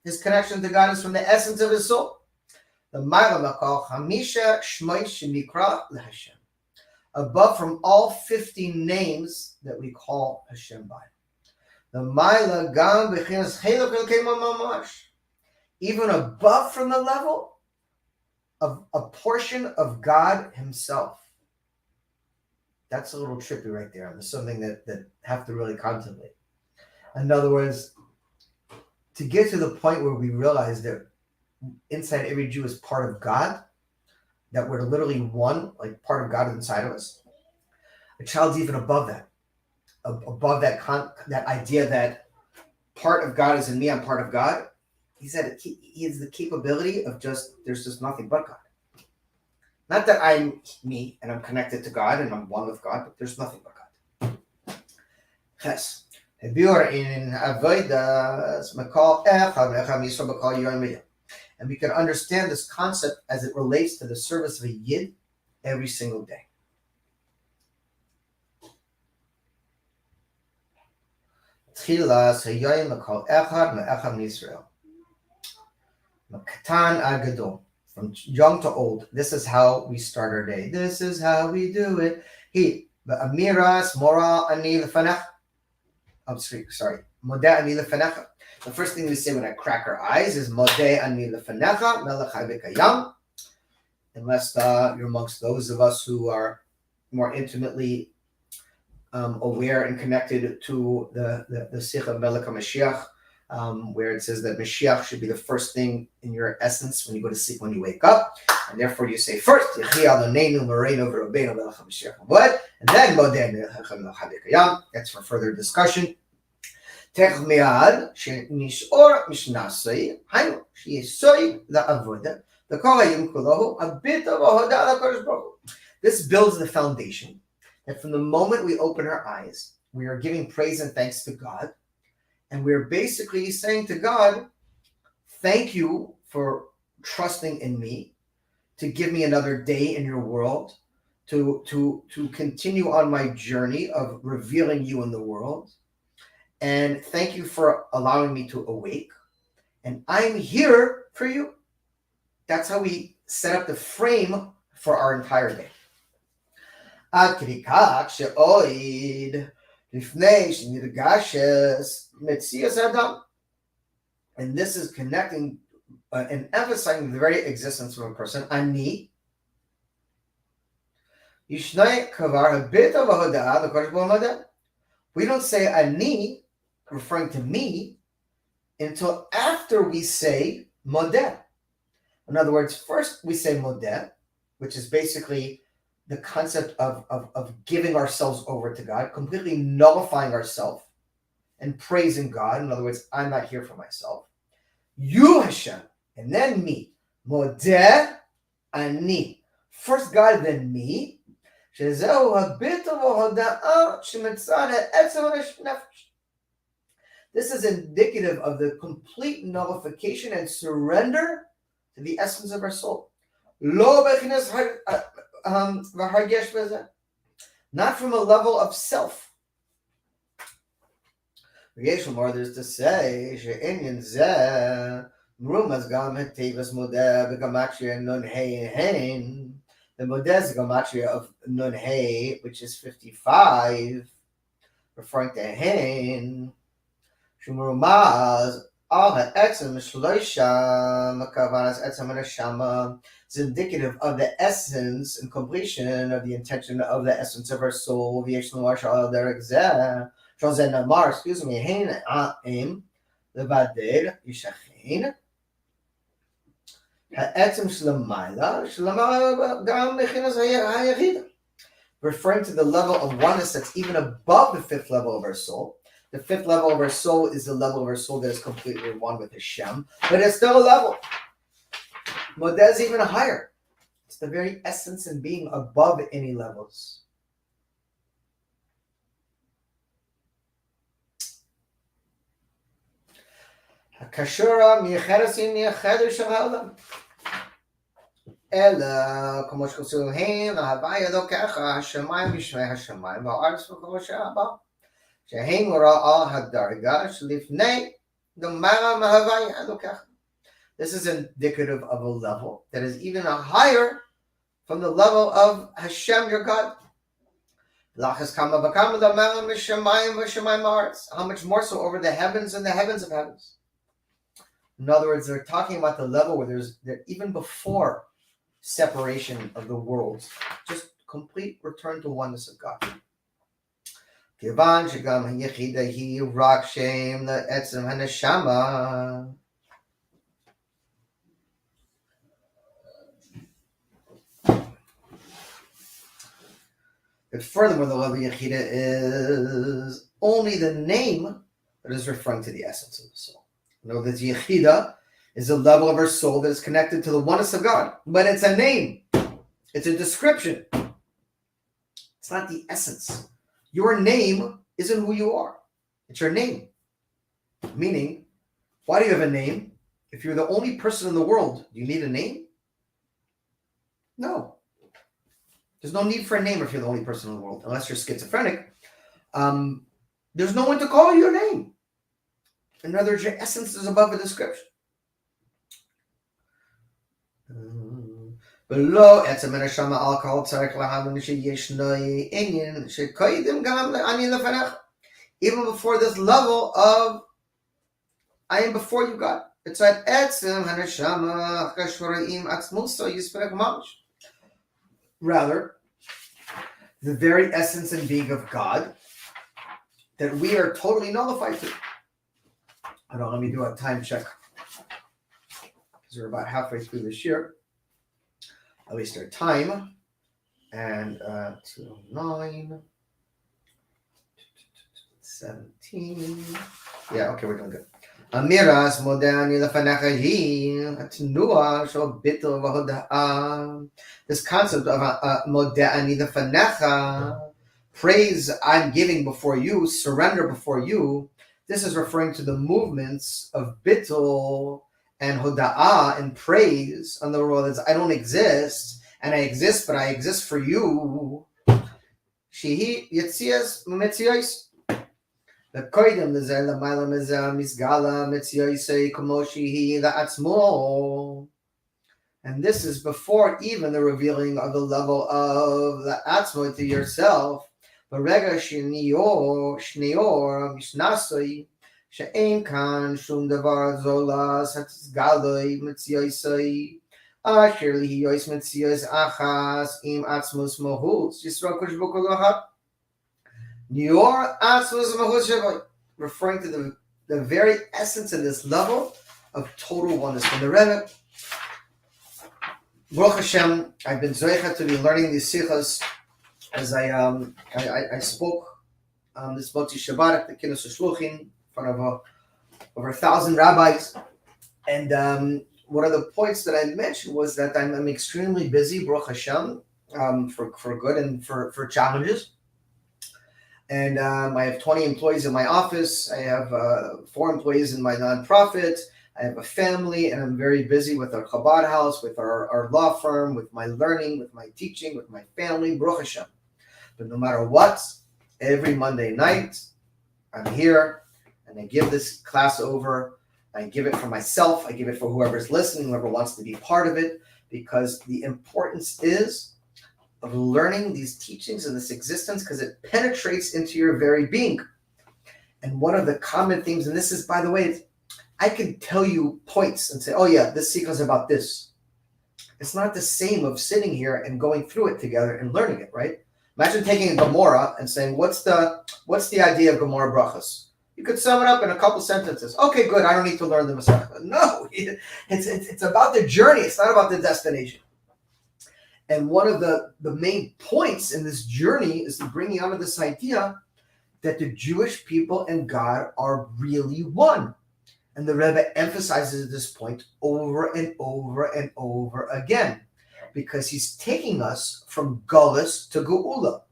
Speaker 1: his connection to God is from the essence of his soul. Above from all 50 names that we call Hashem by. Even above from the level of a portion of God himself. That's a little trippy right there. There's something that have to really contemplate. In other words, to get to the point where we realize that inside every Jew is part of God, that we're literally one, like part of God inside of us. A child's even above that, above that idea that part of God is in me, I'm part of God. He said he has the capability of there's just nothing but God. Not that I'm me and I'm connected to God and I'm one with God, but there's nothing but God. Yes. And we can understand this concept as it relates to the service of a Yid every single day. From young to old, this is how we start our day. This is how we do it. Modeh ani lefanecha. The first thing we say when I crack our eyes is Modeh ani lefanecha melech hai v'kayam. Unless you're amongst those of us who are more intimately aware and connected to the Sikh of Melech HaMashiach, where it says that Mashiach should be the first thing in your essence when you go to sleep, when you wake up, and therefore you say first Yechi Adonenu Moreinu V'Rabbeinu Melech HaMashiach Avod, and then Modeh Melech HaVekayam. That's for further discussion. Tech miad shenishor mishnasei hainu sheyesoy la'avoda the kolayim kulahu a bit of ahoda l'Kadosh Baruch Hu. This builds the foundation that from the moment we open our eyes, we are giving praise and thanks to God, and we're basically saying to God, "Thank you for trusting in me, to give me another day in your world, to continue on my journey of revealing you in the world." And thank you for allowing me to awake. And I'm here for you. That's how we set up the frame for our entire day. And this is connecting and emphasizing the very existence of a person. Ani. We don't say ani, referring to me, until after we say modeh. In other words, first we say modeh, which is basically the concept of giving ourselves over to God, completely nullifying ourselves and praising God. In other words, I'm not here for myself. You Hashem, and then me. Modeh ani. First God, then me. This is indicative of the complete nullification and surrender to the essence of our soul. Not from a level of self. There's to say, the modeh is gematria of nun hey, which is 55, referring to hen. Shumurumaz al ha'etzem shloisha makavanas etzem neshama. It's indicative of the essence and completion of the intention of the essence of our soul. V'yesh lomar shal derek zeh shal zeh namar. Excuse me. Hein ha'im levader yishachin. Referring to the level of oneness that's even above the fifth level of our soul. The fifth level of our soul is the level of our soul that is completely one with Hashem, but it's still a level. Modeh is even higher. It's the very essence and being above any levels. Kashura miyacheresim miyacheru shalom. Ela como shkosu hein lahavaya lokecha hashemayim b'shmei hashemayim v'ha'aretz v'kol she'aba she'hein ora al hadarga shlifnei l'mara mahavaya lokecha. This is indicative of a level that is even higher from the level of Hashem, your God. Lachas kama v'kama l'mara m'shemayim v'shemayim ha'aretz. How much more so over the heavens and the heavens of heavens. In other words, they're talking about the level where they're even before separation of the worlds, just complete return to oneness of God. But furthermore, the level of Yechida is only the name that is referring to the essence of the soul. Know that Yechida is a level of our soul that is connected to the oneness of God. But it's a name. It's a description. It's not the essence. Your name isn't who you are. It's your name. Meaning, why do you have a name? If you're the only person in the world, do you need a name? No. There's no need for a name if you're the only person in the world, unless you're schizophrenic. There's no one to call your name. In other words, your essence is above the description. Below etzem neshama alcohol tzarich lahavin sheyeshnoi inyan shekoidim gam ani lefanach. even before this level of I am before you, God. It's at etzem haneshama chashvaraim atzmusa yisperek mamash. Rather, the very essence and being of God that we are totally nullified to. Hold on, let me do a time check. Because we're about halfway through this year. At least our time. And 2:09, 17. Yeah, okay, we're doing good. Amiras modani lefanechahi atnua shel bittul v'hoda'ah. This concept of modani lefanecha, praise I'm giving before you, surrender before you. This is referring to the movements of bittul and hoda'ah and praise. In the world, is I don't exist, and I exist, but I exist for you. Shehi yetzias metzios. And this is before even the revealing of the level of the atzmo to yourself. Your atzmos mahus, referring to the very essence of this level of total oneness. From the Rebbe, Baruch Hashem, I've been zoicha to be learning these sichos as I spoke this Motzi Shabbat at the Kinus Shluchim in front of over 1,000 rabbis. And one of the points that I mentioned was that I'm extremely busy, Baruch Hashem, for good and for challenges. And I have 20 employees in my office. I have 4 employees in my nonprofit. I have a family, and I'm very busy with our Chabad house, with our law firm, with my learning, with my teaching, with my family, Baruch Hashem. But no matter what, every Monday night, I'm here, and I give this class over. I give it for myself. I give it for whoever's listening, whoever wants to be part of it, because the importance is of learning these teachings and this existence, because it penetrates into your very being. And one of the common themes, and this is, by the way, I can tell you points and say, oh yeah, this sequence is about this. It's not the same of sitting here and going through it together and learning it, right? Imagine taking a Gemara and saying, what's the idea of Gemara Brachas? You could sum it up in a couple sentences. Okay, good, I don't need to learn the Masechta. No, it's about the journey. It's not about the destination. And one of the main points in this journey is bringing out of this idea that the Jewish people and God are really one. And the Rebbe emphasizes this point over and over and over again, because he's taking us from Gullus to Geula,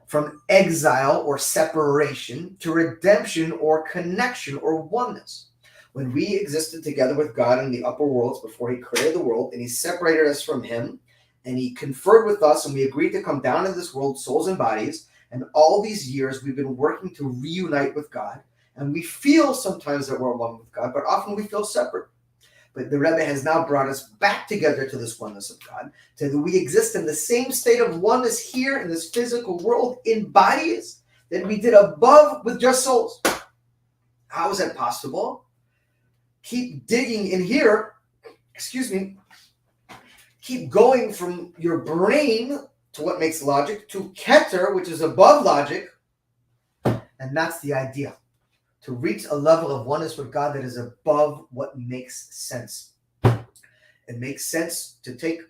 Speaker 1: from exile or separation to redemption or connection or oneness. When we existed together with God in the upper worlds before he created the world, and he separated us from him, and he conferred with us, and we agreed to come down into this world, souls and bodies. And all these years, we've been working to reunite with God. And we feel sometimes that we're one with God, but often we feel separate. But the Rebbe has now brought us back together to this oneness of God, so that we exist in the same state of oneness here in this physical world in bodies that we did above with just souls. How is that possible? Keep digging in here, keep going from your brain to what makes logic, to Keter, which is above logic. And that's the idea, to reach a level of oneness with God that is above what makes sense. It makes sense to take,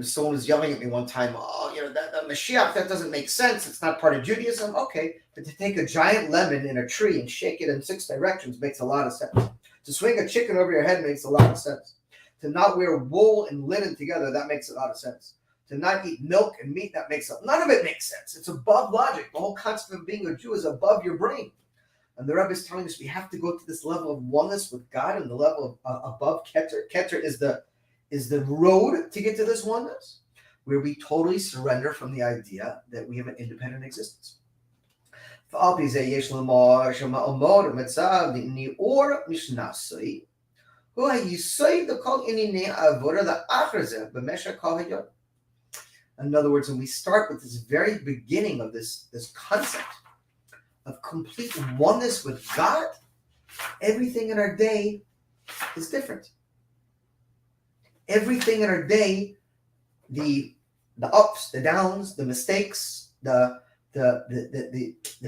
Speaker 1: someone was yelling at me one time, that Moshiach, that doesn't make sense. It's not part of Judaism. Okay, but to take a giant lemon in a tree and shake it in 6 directions makes a lot of sense. To swing a chicken over your head makes a lot of sense. To not wear wool and linen together, that makes a lot of sense. To not eat milk and meat, none of it makes sense. It's above logic. The whole concept of being a Jew is above your brain. And the Rebbe is telling us we have to go to this level of oneness with God and the level of above Keter. Keter is the road to get to this oneness, where we totally surrender from the idea that we have an independent existence. In other words, when we start with this very beginning of this concept of complete oneness with God, everything in our day is different. Everything in our day, the ups, the downs, the mistakes, the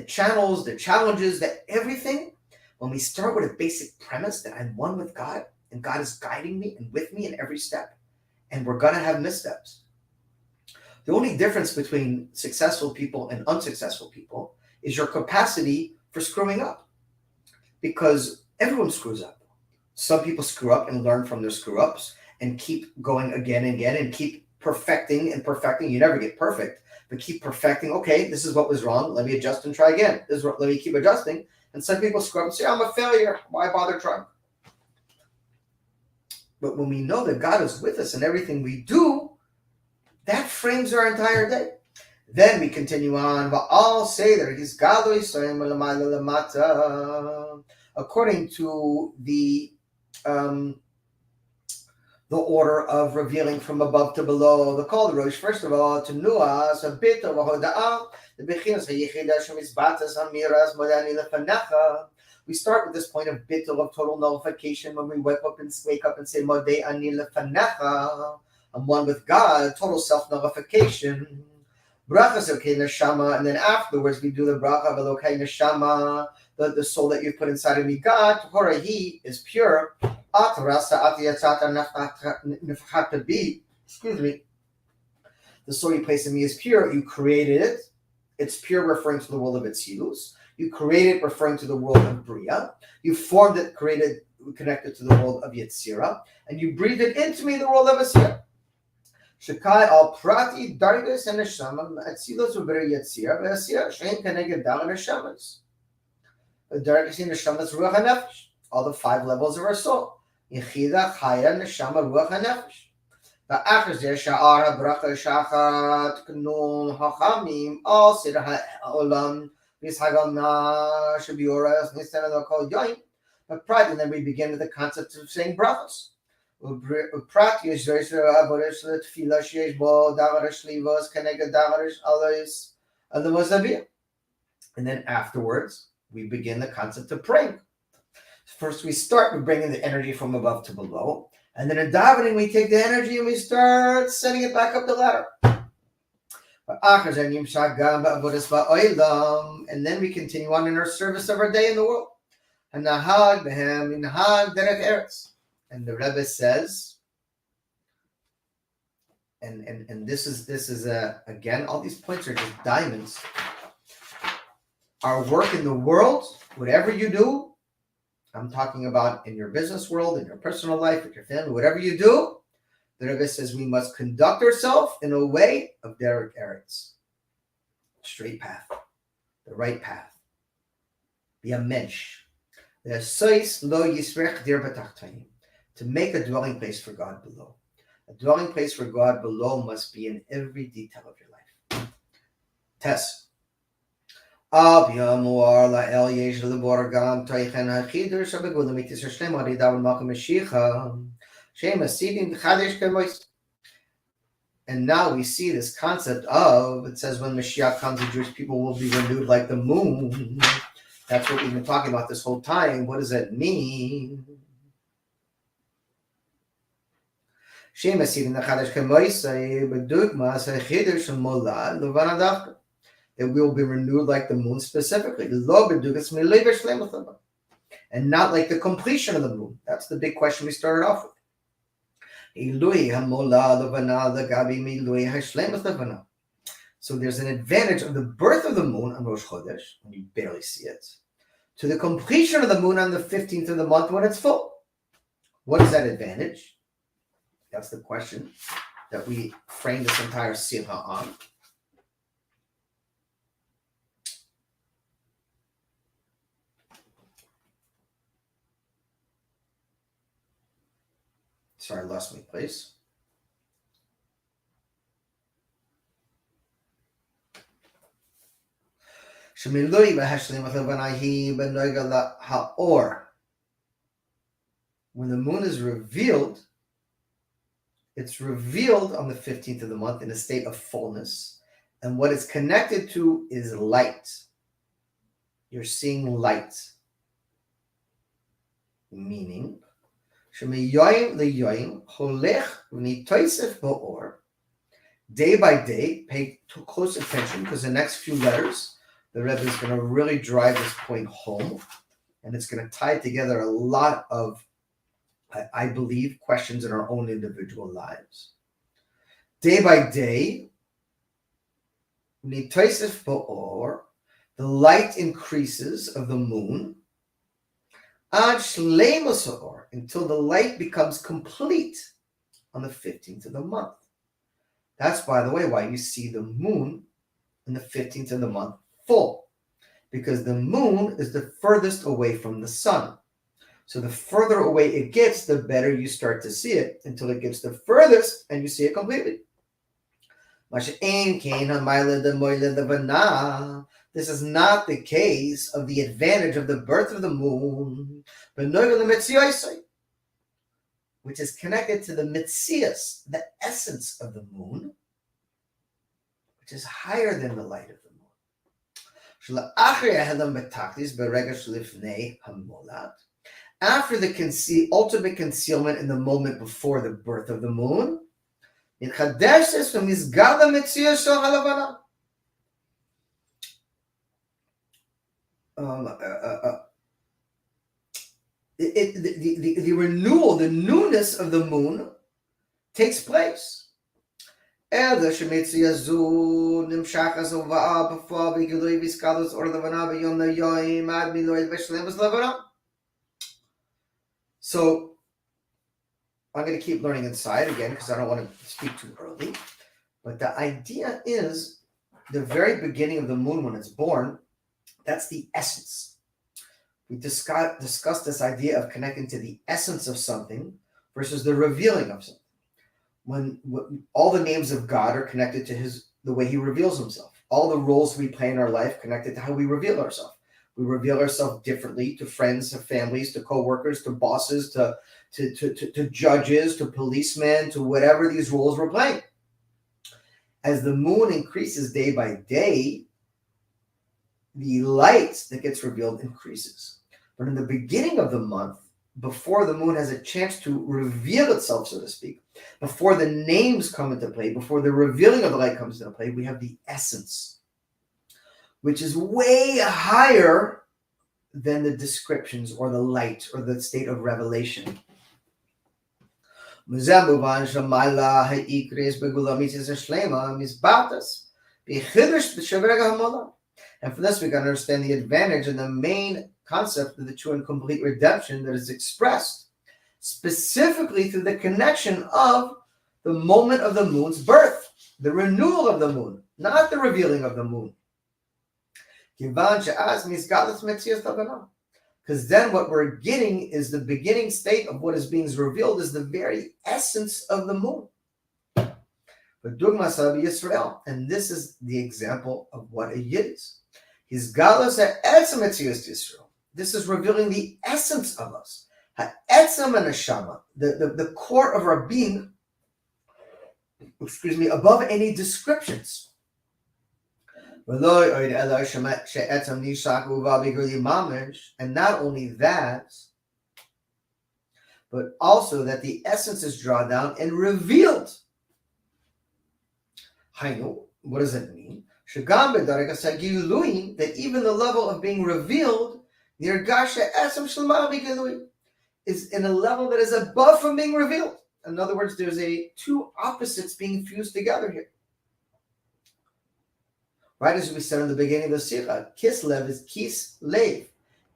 Speaker 1: channels, the challenges, that everything, when we start with a basic premise that I'm one with God and God is guiding me and with me in every step, and we're going to have missteps. The only difference between successful people and unsuccessful people is your capacity for screwing up, because everyone screws up. Some people screw up and learn from their screw ups and keep going again and again and keep perfecting and perfecting. You never get perfect, but keep perfecting. Okay, this is what was wrong. Let me adjust and try again. Let me keep adjusting. And some people screw up and say, I'm a failure. Why bother trying? But when we know that God is with us in everything we do, that frames our entire day. Then we continue on. But I'll say that he's according to the order of revealing from above to below. The call the Rosh, first of all, to nuas a bit of a hoda'ah, the bechinas hayichida shemizbatas hamiras modani lefanecha. We start with this point of bittul, of total nullification, when we wake up and say modei ani lefanecha, I'm one with God, total self-nullification. Brachas elokei neshama, and then afterwards we do the bracha of elokei neshama, the soul that you put inside of me, God, Horahi is pure. Excuse me. The soul you place in me is pure. You created it. It's pure, referring to the world of Itzilus. You created it, referring to the world of Bria. You formed it, created, connected to the world of Yetzira, and you breathed it into me, the world of Asir. Shekai al prati dargas and neshama Itzilus uber Yetzira ve'Asir shein keneged dal neshamas. The dargas and neshamas ruach hanefesh. All the 5 levels of our soul. Yechida, Chaya, Neshama, Ruach, HaNefesh. Va'achar zeh sha'ar ha'bracha shachat k'num ha'chamim al seder ha'olam v'yishagam na shebiyoras nistan l'kol yoyim. But and then we begin with the concept of saying brachos. Uprat yishresh avodesh l'tfila sheyesh bo davarash livos keneged davarash alois alamozavia. And then afterwards, we begin the concept of praying. First, we start with bringing the energy from above to below. And then in davening, we take the energy and we start sending it back up the ladder. And then we continue on in our service of our day in the world. And the Rebbe says, and this is again, all these points are just diamonds. Our work in the world, whatever you do, I'm talking about in your business world, in your personal life, with your family, whatever you do, the Rebbe says we must conduct ourselves in a way of derek eretz. Straight path, the right path. Be a mensch. To make a dwelling place for God below. A dwelling place for God below must be in every detail of your life. Tess. Al Biamor La El Yesh Liborgam Toichen Hachidur Shabagulamitis Shem Aridav Malcolm Mashiach Shem Asidim Chadesh Kemois. And now we see this concept of, it says when Mashiach comes, the Jewish people will be renewed like the moon. That's what we've been talking about this whole time. What does that mean? Shem Asidim Chadesh Kemois Badugmas Hachidur Shemola Luvanadavka. That we will be renewed like the moon specifically. And not like the completion of the moon. That's the big question we started off with. So there's an advantage of the birth of the moon on Rosh Chodesh, when you barely see it, to the completion of the moon on the 15th of the month when it's full. What is that advantage? That's the question that we frame this entire simha on. Sorry, I lost my place. When the moon is revealed, it's revealed on the 15th of the month in a state of fullness. And what it's connected to is light. you're seeing light. Meaning, shemiyoyim liyoyim holech v'nitoisef ba'or. Day by day, pay close attention because the next few letters, the Rebbe is going to really drive this point home, and it's going to tie together a lot of, I believe, questions in our own individual lives. Day by day, nitoisef ba'or, the light increases of the moon, ad shleimus ha'or, until the light becomes complete on the 15th of the month. That's, by the way, why you see the moon in the 15th of the month full, because the moon is the furthest away from the sun. So the further away it gets, the better you start to see it until it gets the furthest and you see it completely. This is not the case of the advantage of the birth of the moon, which is connected to the mitzias, the essence of the moon, which is higher than the light of the moon. After the ultimate concealment in the moment before the birth of the moon, the renewal, the newness of the moon takes place. And so I'm going to keep learning inside again because I don't want to speak too early. But the idea is the very beginning of the moon when it's born, that's the essence. We discussed this idea of connecting to the essence of something versus the revealing of something. When all the names of God are connected to the way he reveals himself. All the roles we play in our life connected to how we reveal ourselves. We reveal ourselves differently to friends, to families, to co-workers, to bosses, to judges, to policemen, to whatever these roles we're playing. As the moon increases day by day, the light that gets revealed increases. But in the beginning of the month, before the moon has a chance to reveal itself, so to speak, before the names come into play, before the revealing of the light comes into play, we have the essence, which is way higher than the descriptions or the light or the state of revelation. And for this, we can understand the advantage and the main concept of the true and complete redemption that is expressed specifically through the connection of the moment of the moon's birth, the renewal of the moon, not the revealing of the moon. Because then what we're getting is the beginning state of what is being revealed is the very essence of the moon. And this is the example of what a yid is. His galus Yisrael. This is revealing the essence of us. The core of our being, above any descriptions. And not only that, but also that the essence is drawn down and revealed. What does that mean? That even the level of being revealed is in a level that is above from being revealed. In other words, there's two opposites being fused together here. Right, as we said in the beginning of the Sikha, Kislev is Kislev,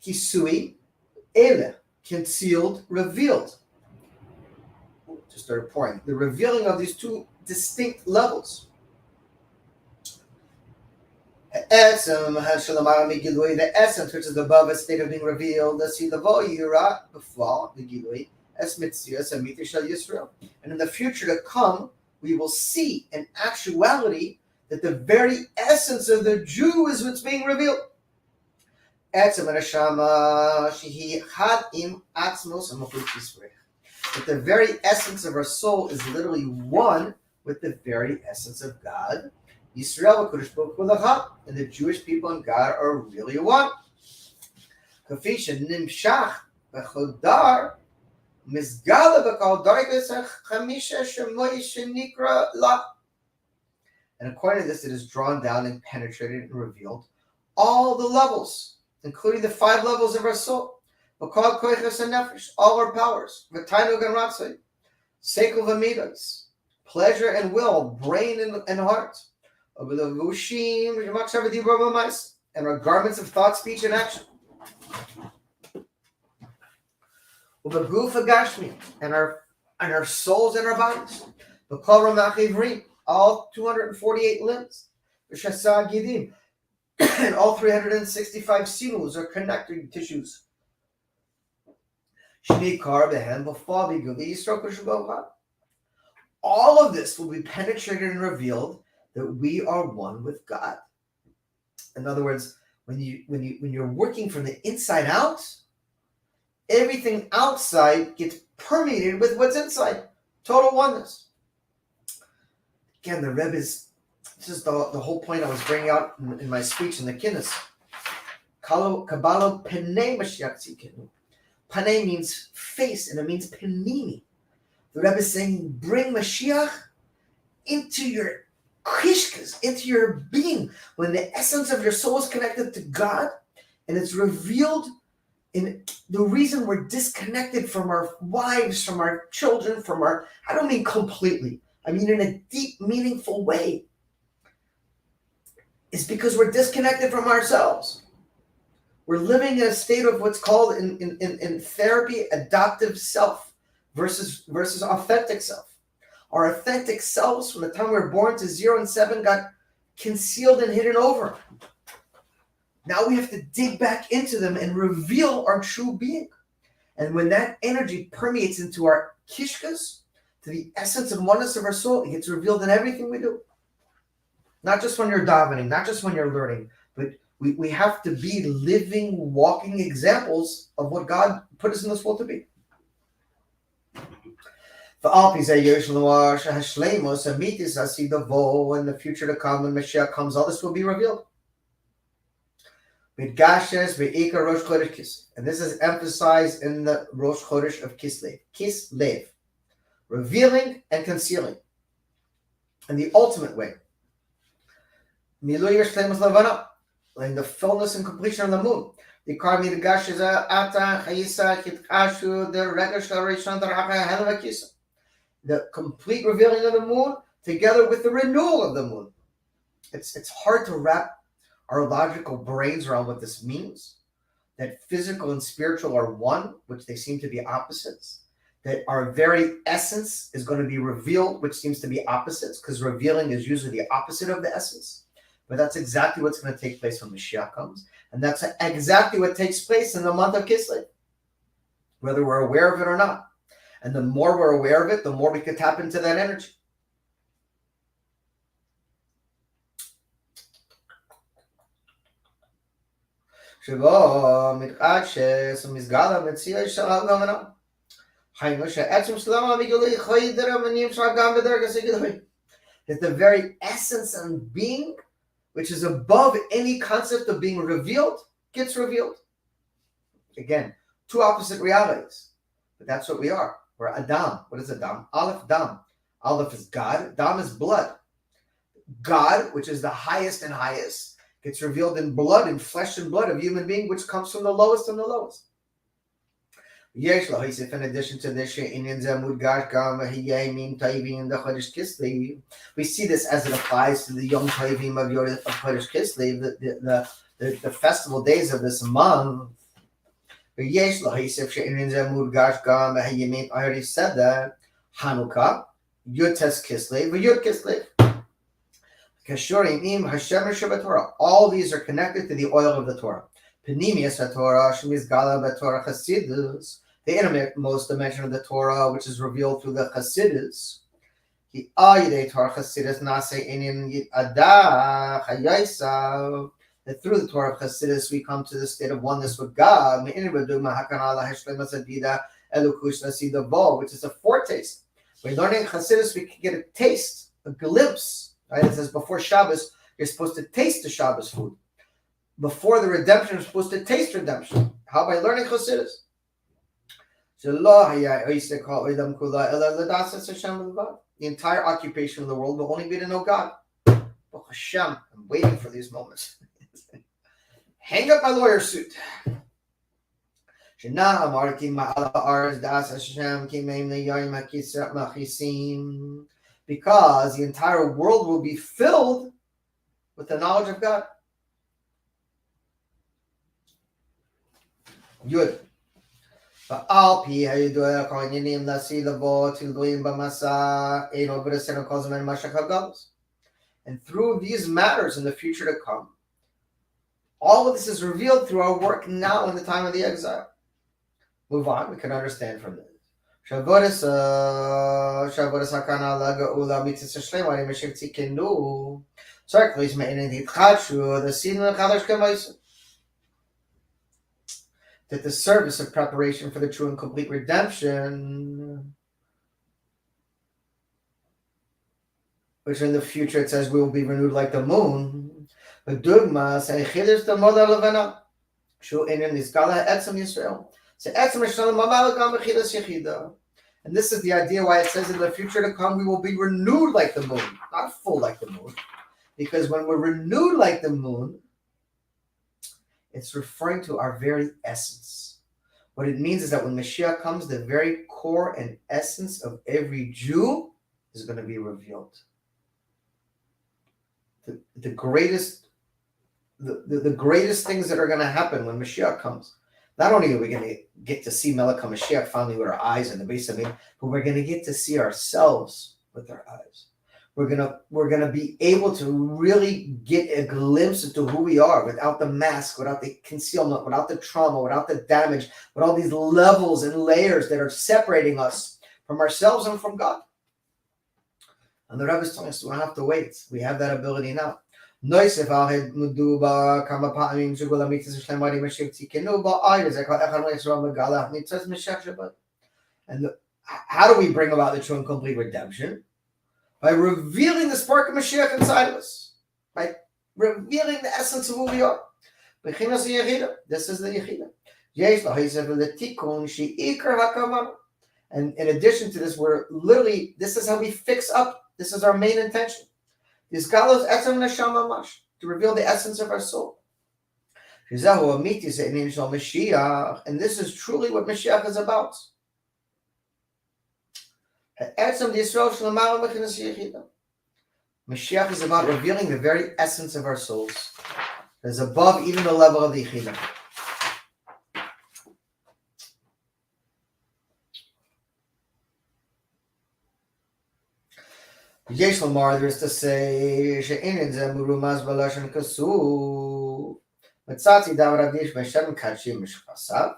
Speaker 1: Kisui, Ele, concealed, revealed. Just started pouring. The revealing of these two distinct levels. The essence, which is above a state of being revealed, and in the future to come, we will see in actuality that the very essence of the Jew is what's being revealed. That the very essence of our soul is literally one with the very essence of God. Yisrael and the Jewish people and God are really one. כפי שנמשך בחודר, מסגלה בכל דרגות החמישה שמוי שנקרא לה. And according to this, it is drawn down and penetrated and revealed all the levels, including the 5 levels of our soul, bakal koiches and nefesh, all our powers, v'tainug and ratzai, seikel v'midas, pleasure and will, brain and heart, over the vushim, and our garments of thought, speech, and action. Over guf agashmi, and our souls and our bodies. Bakal ramach ivrim, all 248 limbs. V'shasa gidim, and all 365 sinews or connecting tissues. Shnikar behem b'favi guli yisro k'shuboha. All of this will be penetrated and revealed that we are one with God. In other words, when you're working from the inside out, everything outside gets permeated with what's inside. Total oneness. Again, the Rebbe's, this is the whole point I was bringing out in my speech in the Kinnis. Kabbalah Penei Mashiach Tzidkenu. Panei means face, and it means penini. The Rebbe is saying, bring Mashiach into your kishkas, into your being. When the essence of your soul is connected to God, and it's revealed in the reason we're disconnected from our wives, from our children, I don't mean completely, I mean in a deep, meaningful way, is because we're disconnected from ourselves. We're living in a state of what's called in therapy, adoptive self versus authentic self. Our authentic selves from the time we were born to 0 and 7 got concealed and hidden over. Now we have to dig back into them and reveal our true being. And when that energy permeates into our kishkas, to the essence and oneness of our soul, it gets revealed in everything we do. Not just when you're davening, not just when you're learning, but we have to be living, walking examples of what God put us in this world to be. When the future to come, when Mashiach comes, all this will be revealed. And this is emphasized in the Rosh Chodesh of Kislev. Kislev. Revealing and concealing. In the ultimate way. In the fullness and completion of the moon. The complete revealing of the moon together with the renewal of the moon. It's hard to wrap our logical brains around what this means. That physical and spiritual are one, which they seem to be opposites. That our very essence is going to be revealed, which seems to be opposites, because revealing is usually the opposite of the essence. But that's exactly what's going to take place when Mashiach comes. And that's exactly what takes place in the month of Kislev, whether we're aware of it or not. And the more we're aware of it, the more we can tap into that energy. That the very essence and being, which is above any concept of being revealed, gets revealed. Again, two opposite realities. But that's what we are. We're Adam. What is Adam? Aleph, Dam. Aleph is God. Dam is blood. God, which is the highest and highest, gets revealed in blood, in flesh and blood of human being, which comes from the lowest and the lowest. In addition to this, we see this as it applies to the Yom Tovim of Chodesh Kislev, the festival days of this month. I already said that. Hanukkah, Yud Tes Kislev, Yud Kislev. All these are connected to the oil of the Torah. The innermost dimension of the Torah, which is revealed through the Chassidus. That through the Torah of Chassidus, we come to the state of oneness with God, which is a foretaste. By learning Chassidus, we can get a taste, a glimpse. Right? It says before Shabbos, you're supposed to taste the Shabbos food. Before the redemption, you're supposed to taste redemption. How? By learning Chassidus. The entire occupation of the world will only be to know God. Baruch Hashem, I'm waiting for these moments. Hang up my lawyer suit. Because the entire world will be filled with the knowledge of God. Yud. And through these matters in the future to come, all of this is revealed through our work now in the time of the exile. Move on, we can understand from this. That the service of preparation for the true and complete redemption, which in the future it says we will be renewed like the moon. And this is the idea why it says in the future to come we will be renewed like the moon, not full like the moon. Because when we're renewed like the moon, it's referring to our very essence. What it means is that when Mashiach comes, the very core and essence of every Jew is going to be revealed. The greatest things that are going to happen when Mashiach comes. Not only are we going to get to see Melech HaMashiach finally with our eyes in the base of me, but we're going to get to see ourselves with our eyes. We're gonna be able to really get a glimpse into who we are without the mask, without the concealment, without the trauma, without the damage, with all these levels and layers that are separating us from ourselves and from God. And the Rebbe is telling us we don't have to wait. We have that ability now. And how do we bring about the true and complete redemption? By revealing the spark of Mashiach inside of us. By revealing the essence of who we are. This is the Yechida. And in addition to this, this is how we fix up. This is our main intention. To reveal the essence of our soul. And this is truly what Mashiach is about. Mashiach is about revealing the very essence of our souls. That is above even the level of the Yechida. Yesh Lamar, there is to say, She'enin ze murumaz b'lashon kasu, Matzati David Avdish Meshem Kachim Mishpasav,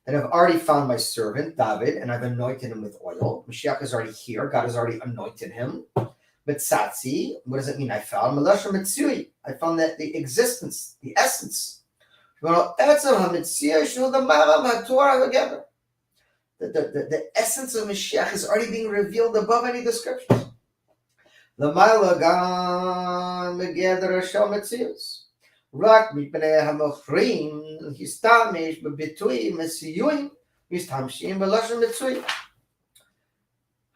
Speaker 1: that I've already found my servant, David, and I've anointed him with oil. Mashiach is already here. God has already anointed him. Mitzatzi, what does it mean? I found Melashon Mitzui. I found that the existence, the essence. The essence of Mashiach is already being revealed above any descriptions. רק מפני המוכרים להשתמש בביטויים מסוימים משתמשים בלשון מצוי.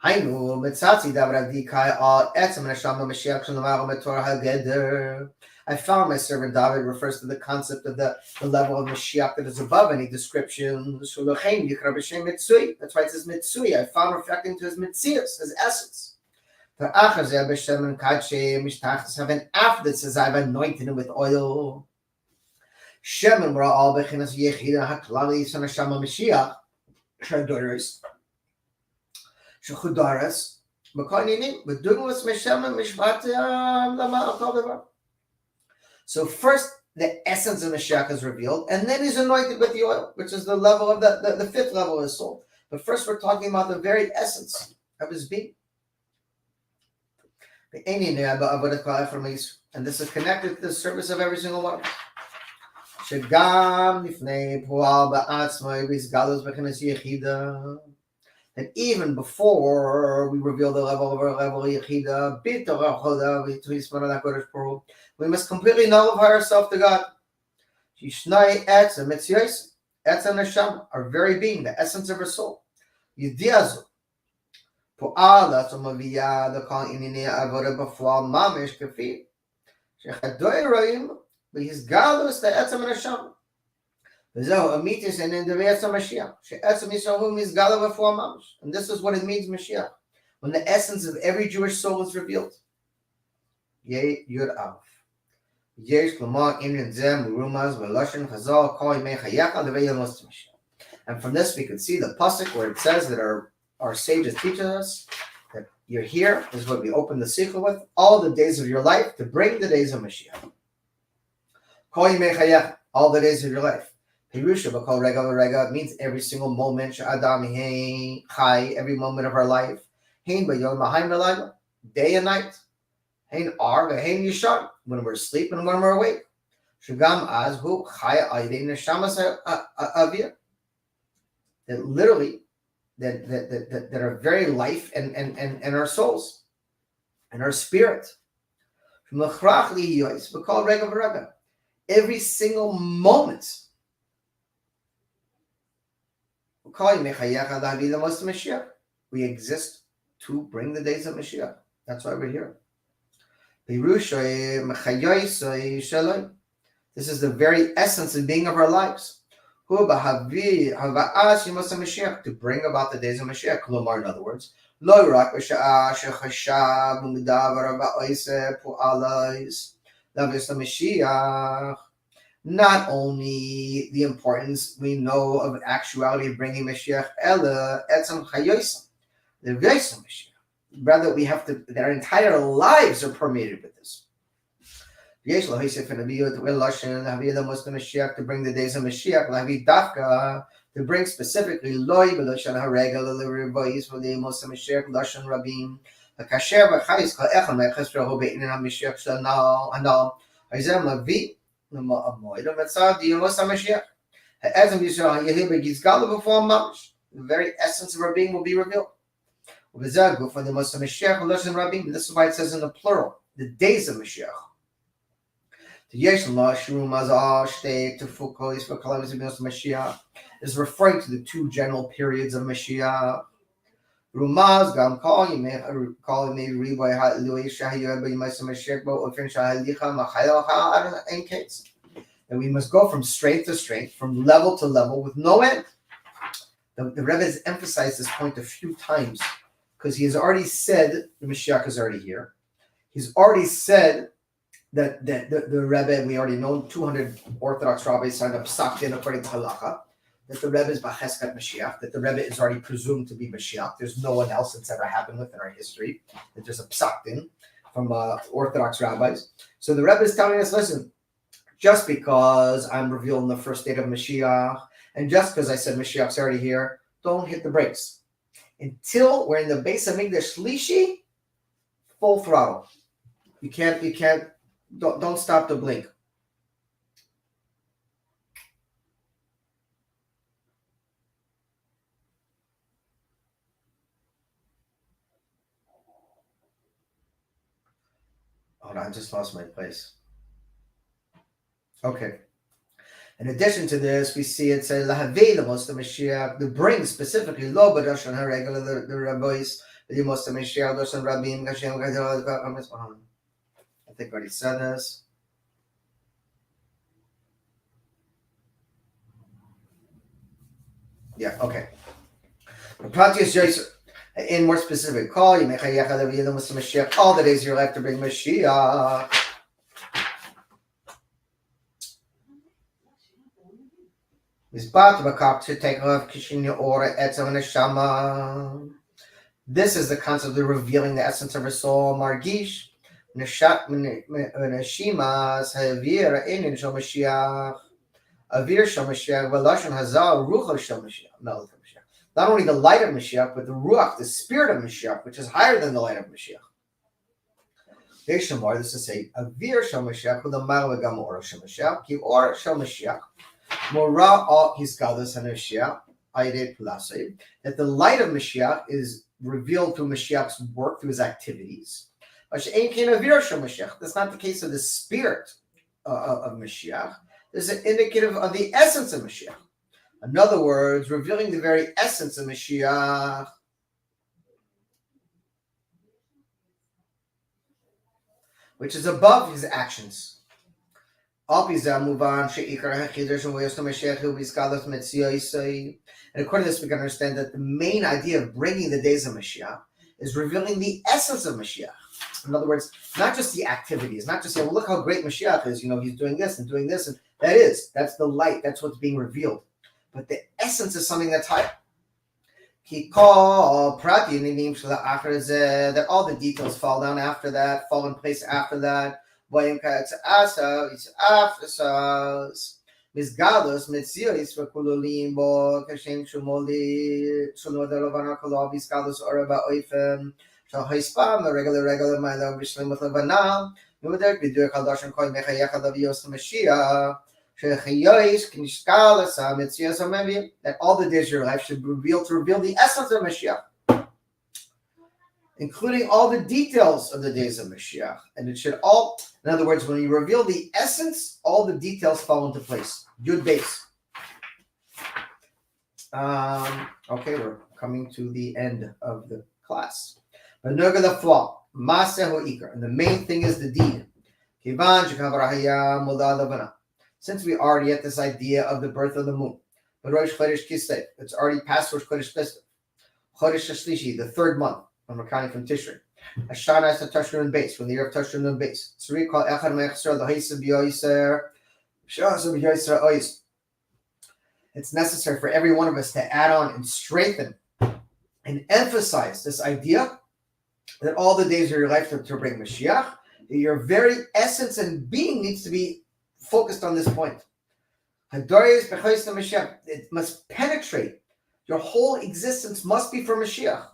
Speaker 1: היינו מצאתי דבר הבדיקה על עצם הנשמה משיח שלמעלה מתור הגדר. I found my servant David refers to the concept of the level of Mashiach that is above any description. That's why it says Mitzui. I found reflecting to his Mitzias, his essence. After this says I've anointed him with oil. Shemen were all bechinas Yechida haklali son Hashama Mashiach shadoras shachudaras b'koininim b'dugmas meshemen mishvatim lama al. So first the essence of Mashiach is revealed, and then he's anointed with the oil, which is the level of the fifth level of his soul. But first we're talking about the very essence of his being. And this is connected to the service of every single one. And even before we reveal the level of our level Yechida, we must completely nullify ourselves to God. Etzem Neshama, our very being, the essence of our soul. Yidiazu. Po'ala Tomavia, the calling Inine Avoda Bafla Mamish Kafi. Shechadoy Roim, but his galus the Etzem Neshama. V'zehu amitis and in the Etzem Mashiach. She'etzem Yisrael is gala before Mamish. And this is what it means, Mashiach. When the essence of every Jewish soul is revealed. Yeh Yud Av. Yesh Lamar Imrin Zem Rumaz Veloshin Chazal Kol Yimei Chayacha Levei Yamos Mashiach. And from this we can see the pasuk where it says that our sages teach us that you're here is what we open the sikha with, all the days of your life to bring the days of Mashiach. Kol Yimei Chayacha, all the days of your life. Pirusha B'Kol Rega V'Rega means every single moment. Sh'Adam Hein Chai, every moment of our life. Hein B'Yom Ha'Haim V'Layla, day and night. Hein Ar V'Hein Yishar, when we're asleep and when we're awake. Shugam Az Hu Chai Aydei Neshamas Avir. That literally, that our very life and our souls and our spirit. Every single moment. We exist to bring the days of Mashiach. That's why we're here. This is the very essence and being of our lives. To bring about the days of Mashiach. In other words, not only the importance we know of actuality of bringing Mashiach, rather we have to, that our entire lives are permeated with this. To bring the days of Mashiach, to bring specifically the very essence of our being will be revealed. This is why it says in the plural, the days of Mashiach. Is referring to the two general periods of Mashiach. And we must go from strength to strength, from level to level with no end. The Rebbe has emphasized this point a few times because he has already said the Mashiach is already here. He's already said that the Rebbe, we already know 200 Orthodox rabbis signed up Psak according to Halacha, that the Rebbe is Bacheskat Mashiach, that the Rebbe is already presumed to be Mashiach. There's no one else that's ever happened within our history, that there's a Psak from Orthodox rabbis. So the Rebbe is telling us, listen, just because I'm revealed in the first state of Mashiach, and just because I said Mashiach's already here, don't hit the brakes. Until we're in the base of Mikdash Shlishi, full throttle. You can't, don't stop to blink. Hold on, I just lost my place. Okay. In addition to this, we see it say Lahavei the most of Mashiach, the bring specifically Lo B'Doshan HaRegel the rabbis, the most of Mashiach Doshan Rabbim Gashem Gadol. I think I already said this. Yeah, okay. Pratius Yosef, in more specific, call you Mechayecha Levi most of Mashiach, all the days of your life to bring Mashiach. This is the concept of revealing the essence of her soul. Margish, Neshimas, Havir, Einin Shal Mashiach, Avir Shal Mashiach, Veloshan Hazal, Ruach Shal Mashiach. Not only the light of Mashiach, but the Ruach, the spirit of Mashiach, which is higher than the light of Mashiach. This is to say, Avir Shal Mashiach, the Malagam Or Shal Mashiach, Ki Or Shal Mashiach. Mora all his gadlus and Mashiach, that the light of Mashiach is revealed through Mashiach's work, through his activities. That's not the case of the spirit of Mashiach. This is indicative of the essence of Mashiach. In other words, revealing the very essence of Mashiach, which is above his actions. And according to this, we can understand that the main idea of bringing the days of Mashiach is revealing the essence of Mashiach. In other words, not just the activities, not just saying, well, look how great Mashiach is, he's doing this, and that's the light, that's what's being revealed. But the essence is something that's higher. That all the details fall down after that, fall in place after that. That all the days of your life should reveal the essence of Mashiach, including all the details of the days of Mashiach. And it should all, in other words, when you reveal the essence, all the details fall into place. Yud base. Okay, we're coming to the end of the class. But Noga the flaw, Masehu Iker, and the main thing is the deed. Since we already had this idea of the birth of the moon, but Rosh Chodesh Kislev, it's already past Rosh Chodesh Kislev. Chodesh Shlishi, the third month, when we're counting from Tishrei. Hashanah is the Tashrun base, when the year of Tashrun base. Tzri kol echad me'echsar l'haisav yoyser, shasav yoyser ois. It's necessary for every one of us to add on and strengthen and emphasize this idea that all the days of your life to bring Mashiach, your very essence and being needs to be focused on this point. It must penetrate. Your whole existence must be for Mashiach.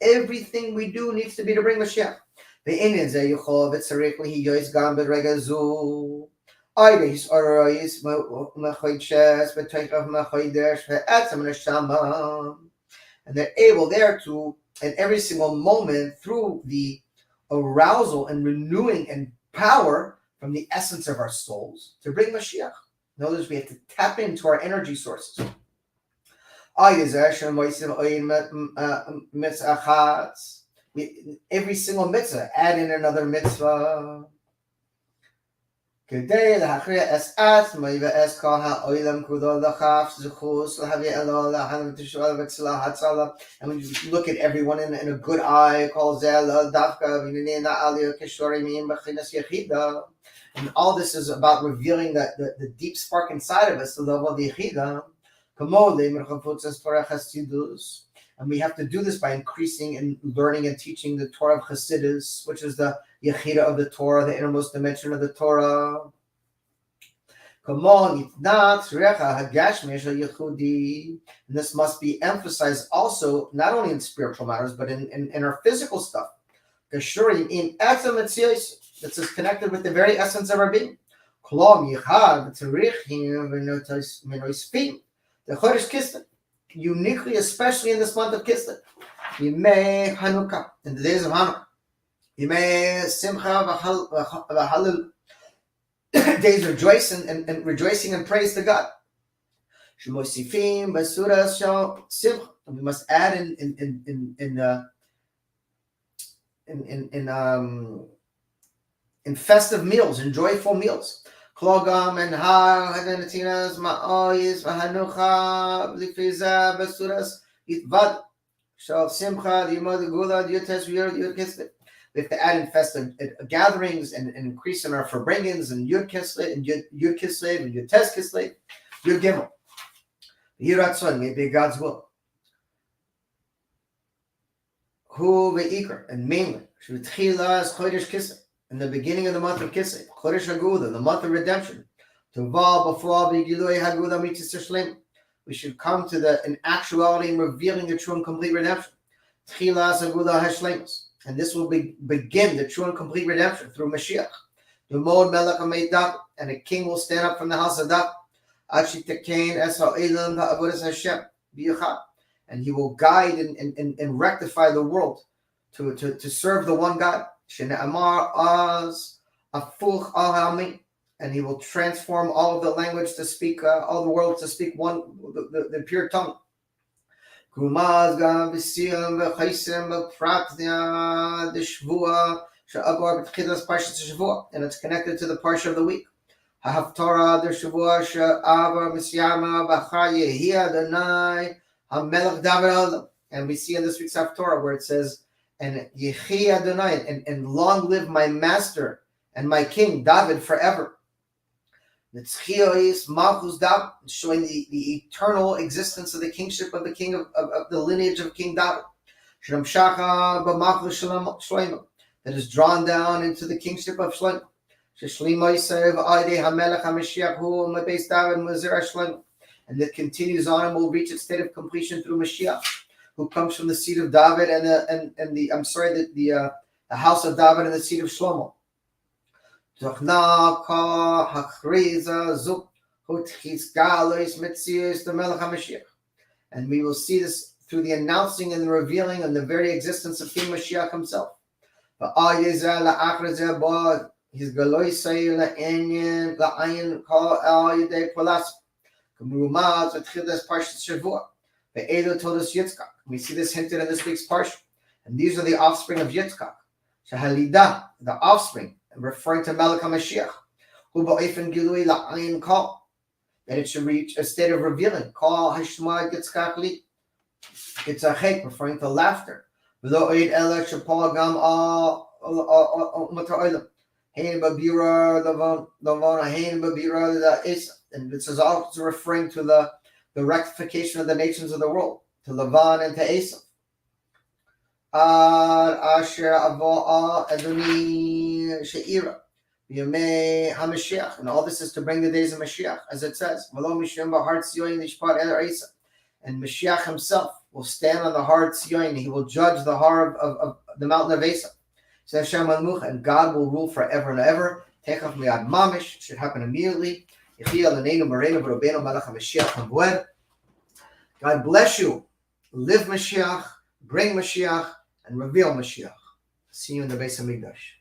Speaker 1: Everything we do needs to be to bring Mashiach. And they're able there to, at every single moment, through the arousal and renewing and power from the essence of our souls, to bring Mashiach. Notice we have to tap into our energy sources. Every single mitzvah, add in another mitzvah. And when you look at everyone in a good eye, and all this is about revealing the deep spark inside of us, the love of the Yechida. And we have to do this by increasing and learning and teaching the Torah of Chassidus, which is the Yechida of the Torah, the innermost dimension of the Torah. And this must be emphasized also, not only in spiritual matters, but in our physical stuff. This is connected with the very essence of our being. The Chodesh Kislev, uniquely, especially in this month of Kislev, Yimei Hanukkah, in the days of Hanukkah, Yimei Simcha v'Halil, days of rejoicing and rejoicing and praise to God. Shemosifim b'suras shal Simcha, and we must add in festive meals, in joyful meals. Klogam and ha hadanatinas ma'oyis v'hanucha b'lifiza b'suras yitvad shal simcha l'yimod gula d'yotes v'yod kislev. We have to add in festive gatherings and increase in our forbringings and Yud Kislev and Yud Kislev and Yud Tes Kislev, Yud Gimel. Yiratzon, may it be God's will. Hu ve'ikar, and mainly Shv'tchila is Chodesh Kislev. In the beginning of the month of Kislev, Chodesh Haguda, the month of redemption, we should come to in actuality and revealing the true and complete redemption. And this will begin the true and complete redemption through Mashiach. And a king will stand up from the house of Dak, and he will guide and rectify the world to serve the one God. Shene'amar az afuch al ha'amin. and he will transform all of the language to speak, all the world to speak the pure tongue. And it's connected to the parsha of the week. Haftarah der Shavua she'avar misyama b'achar yehi Adonai hamelech David. And we see in this week's Haftarah where it says, and yehi Adonai, and long live my master and my king David forever. Nitzchiyos malchus David, showing the eternal existence of the kingship of the king of the lineage of King David. Shamshacha b'malchus Shlomo, that is drawn down into the kingship of Shlomo. And that continues on and will reach its state of completion through Mashiach, who comes from the seed of David and the house of David and the seed of Shlomo. And we will see this through the announcing and the revealing and the very existence of King Mashiach himself. His Galoi say la'inyan la'ayin call al yedei polas. Kumrumaz v'tchilas parshat Shavua. Ve'elu todas Yitzchak. We see this hinted in this week's parsha. And these are the offspring of Yitzchak. Shahalida, the offspring, referring to Melech HaMashiach. Hu ba'ofen gilui la'ayin call. That it should reach a state of revealing. Call hashma Yitzchak li. Yitzchak, referring to laughter. V'lo oid elech shapol gam al mata'olam. And this is also referring to the rectification of the nations of the world, to Lavan and to Esav. And all this is to bring the days of Mashiach, as it says. And Mashiach himself will stand on the hard Tzion, he will judge the hard of the mountain of Esav. And God will rule forever and ever. Techaf miad mamish, should happen immediately. God bless you. Live Mashiach, bring Mashiach, and reveal Mashiach. See you in the Beis Hamikdash.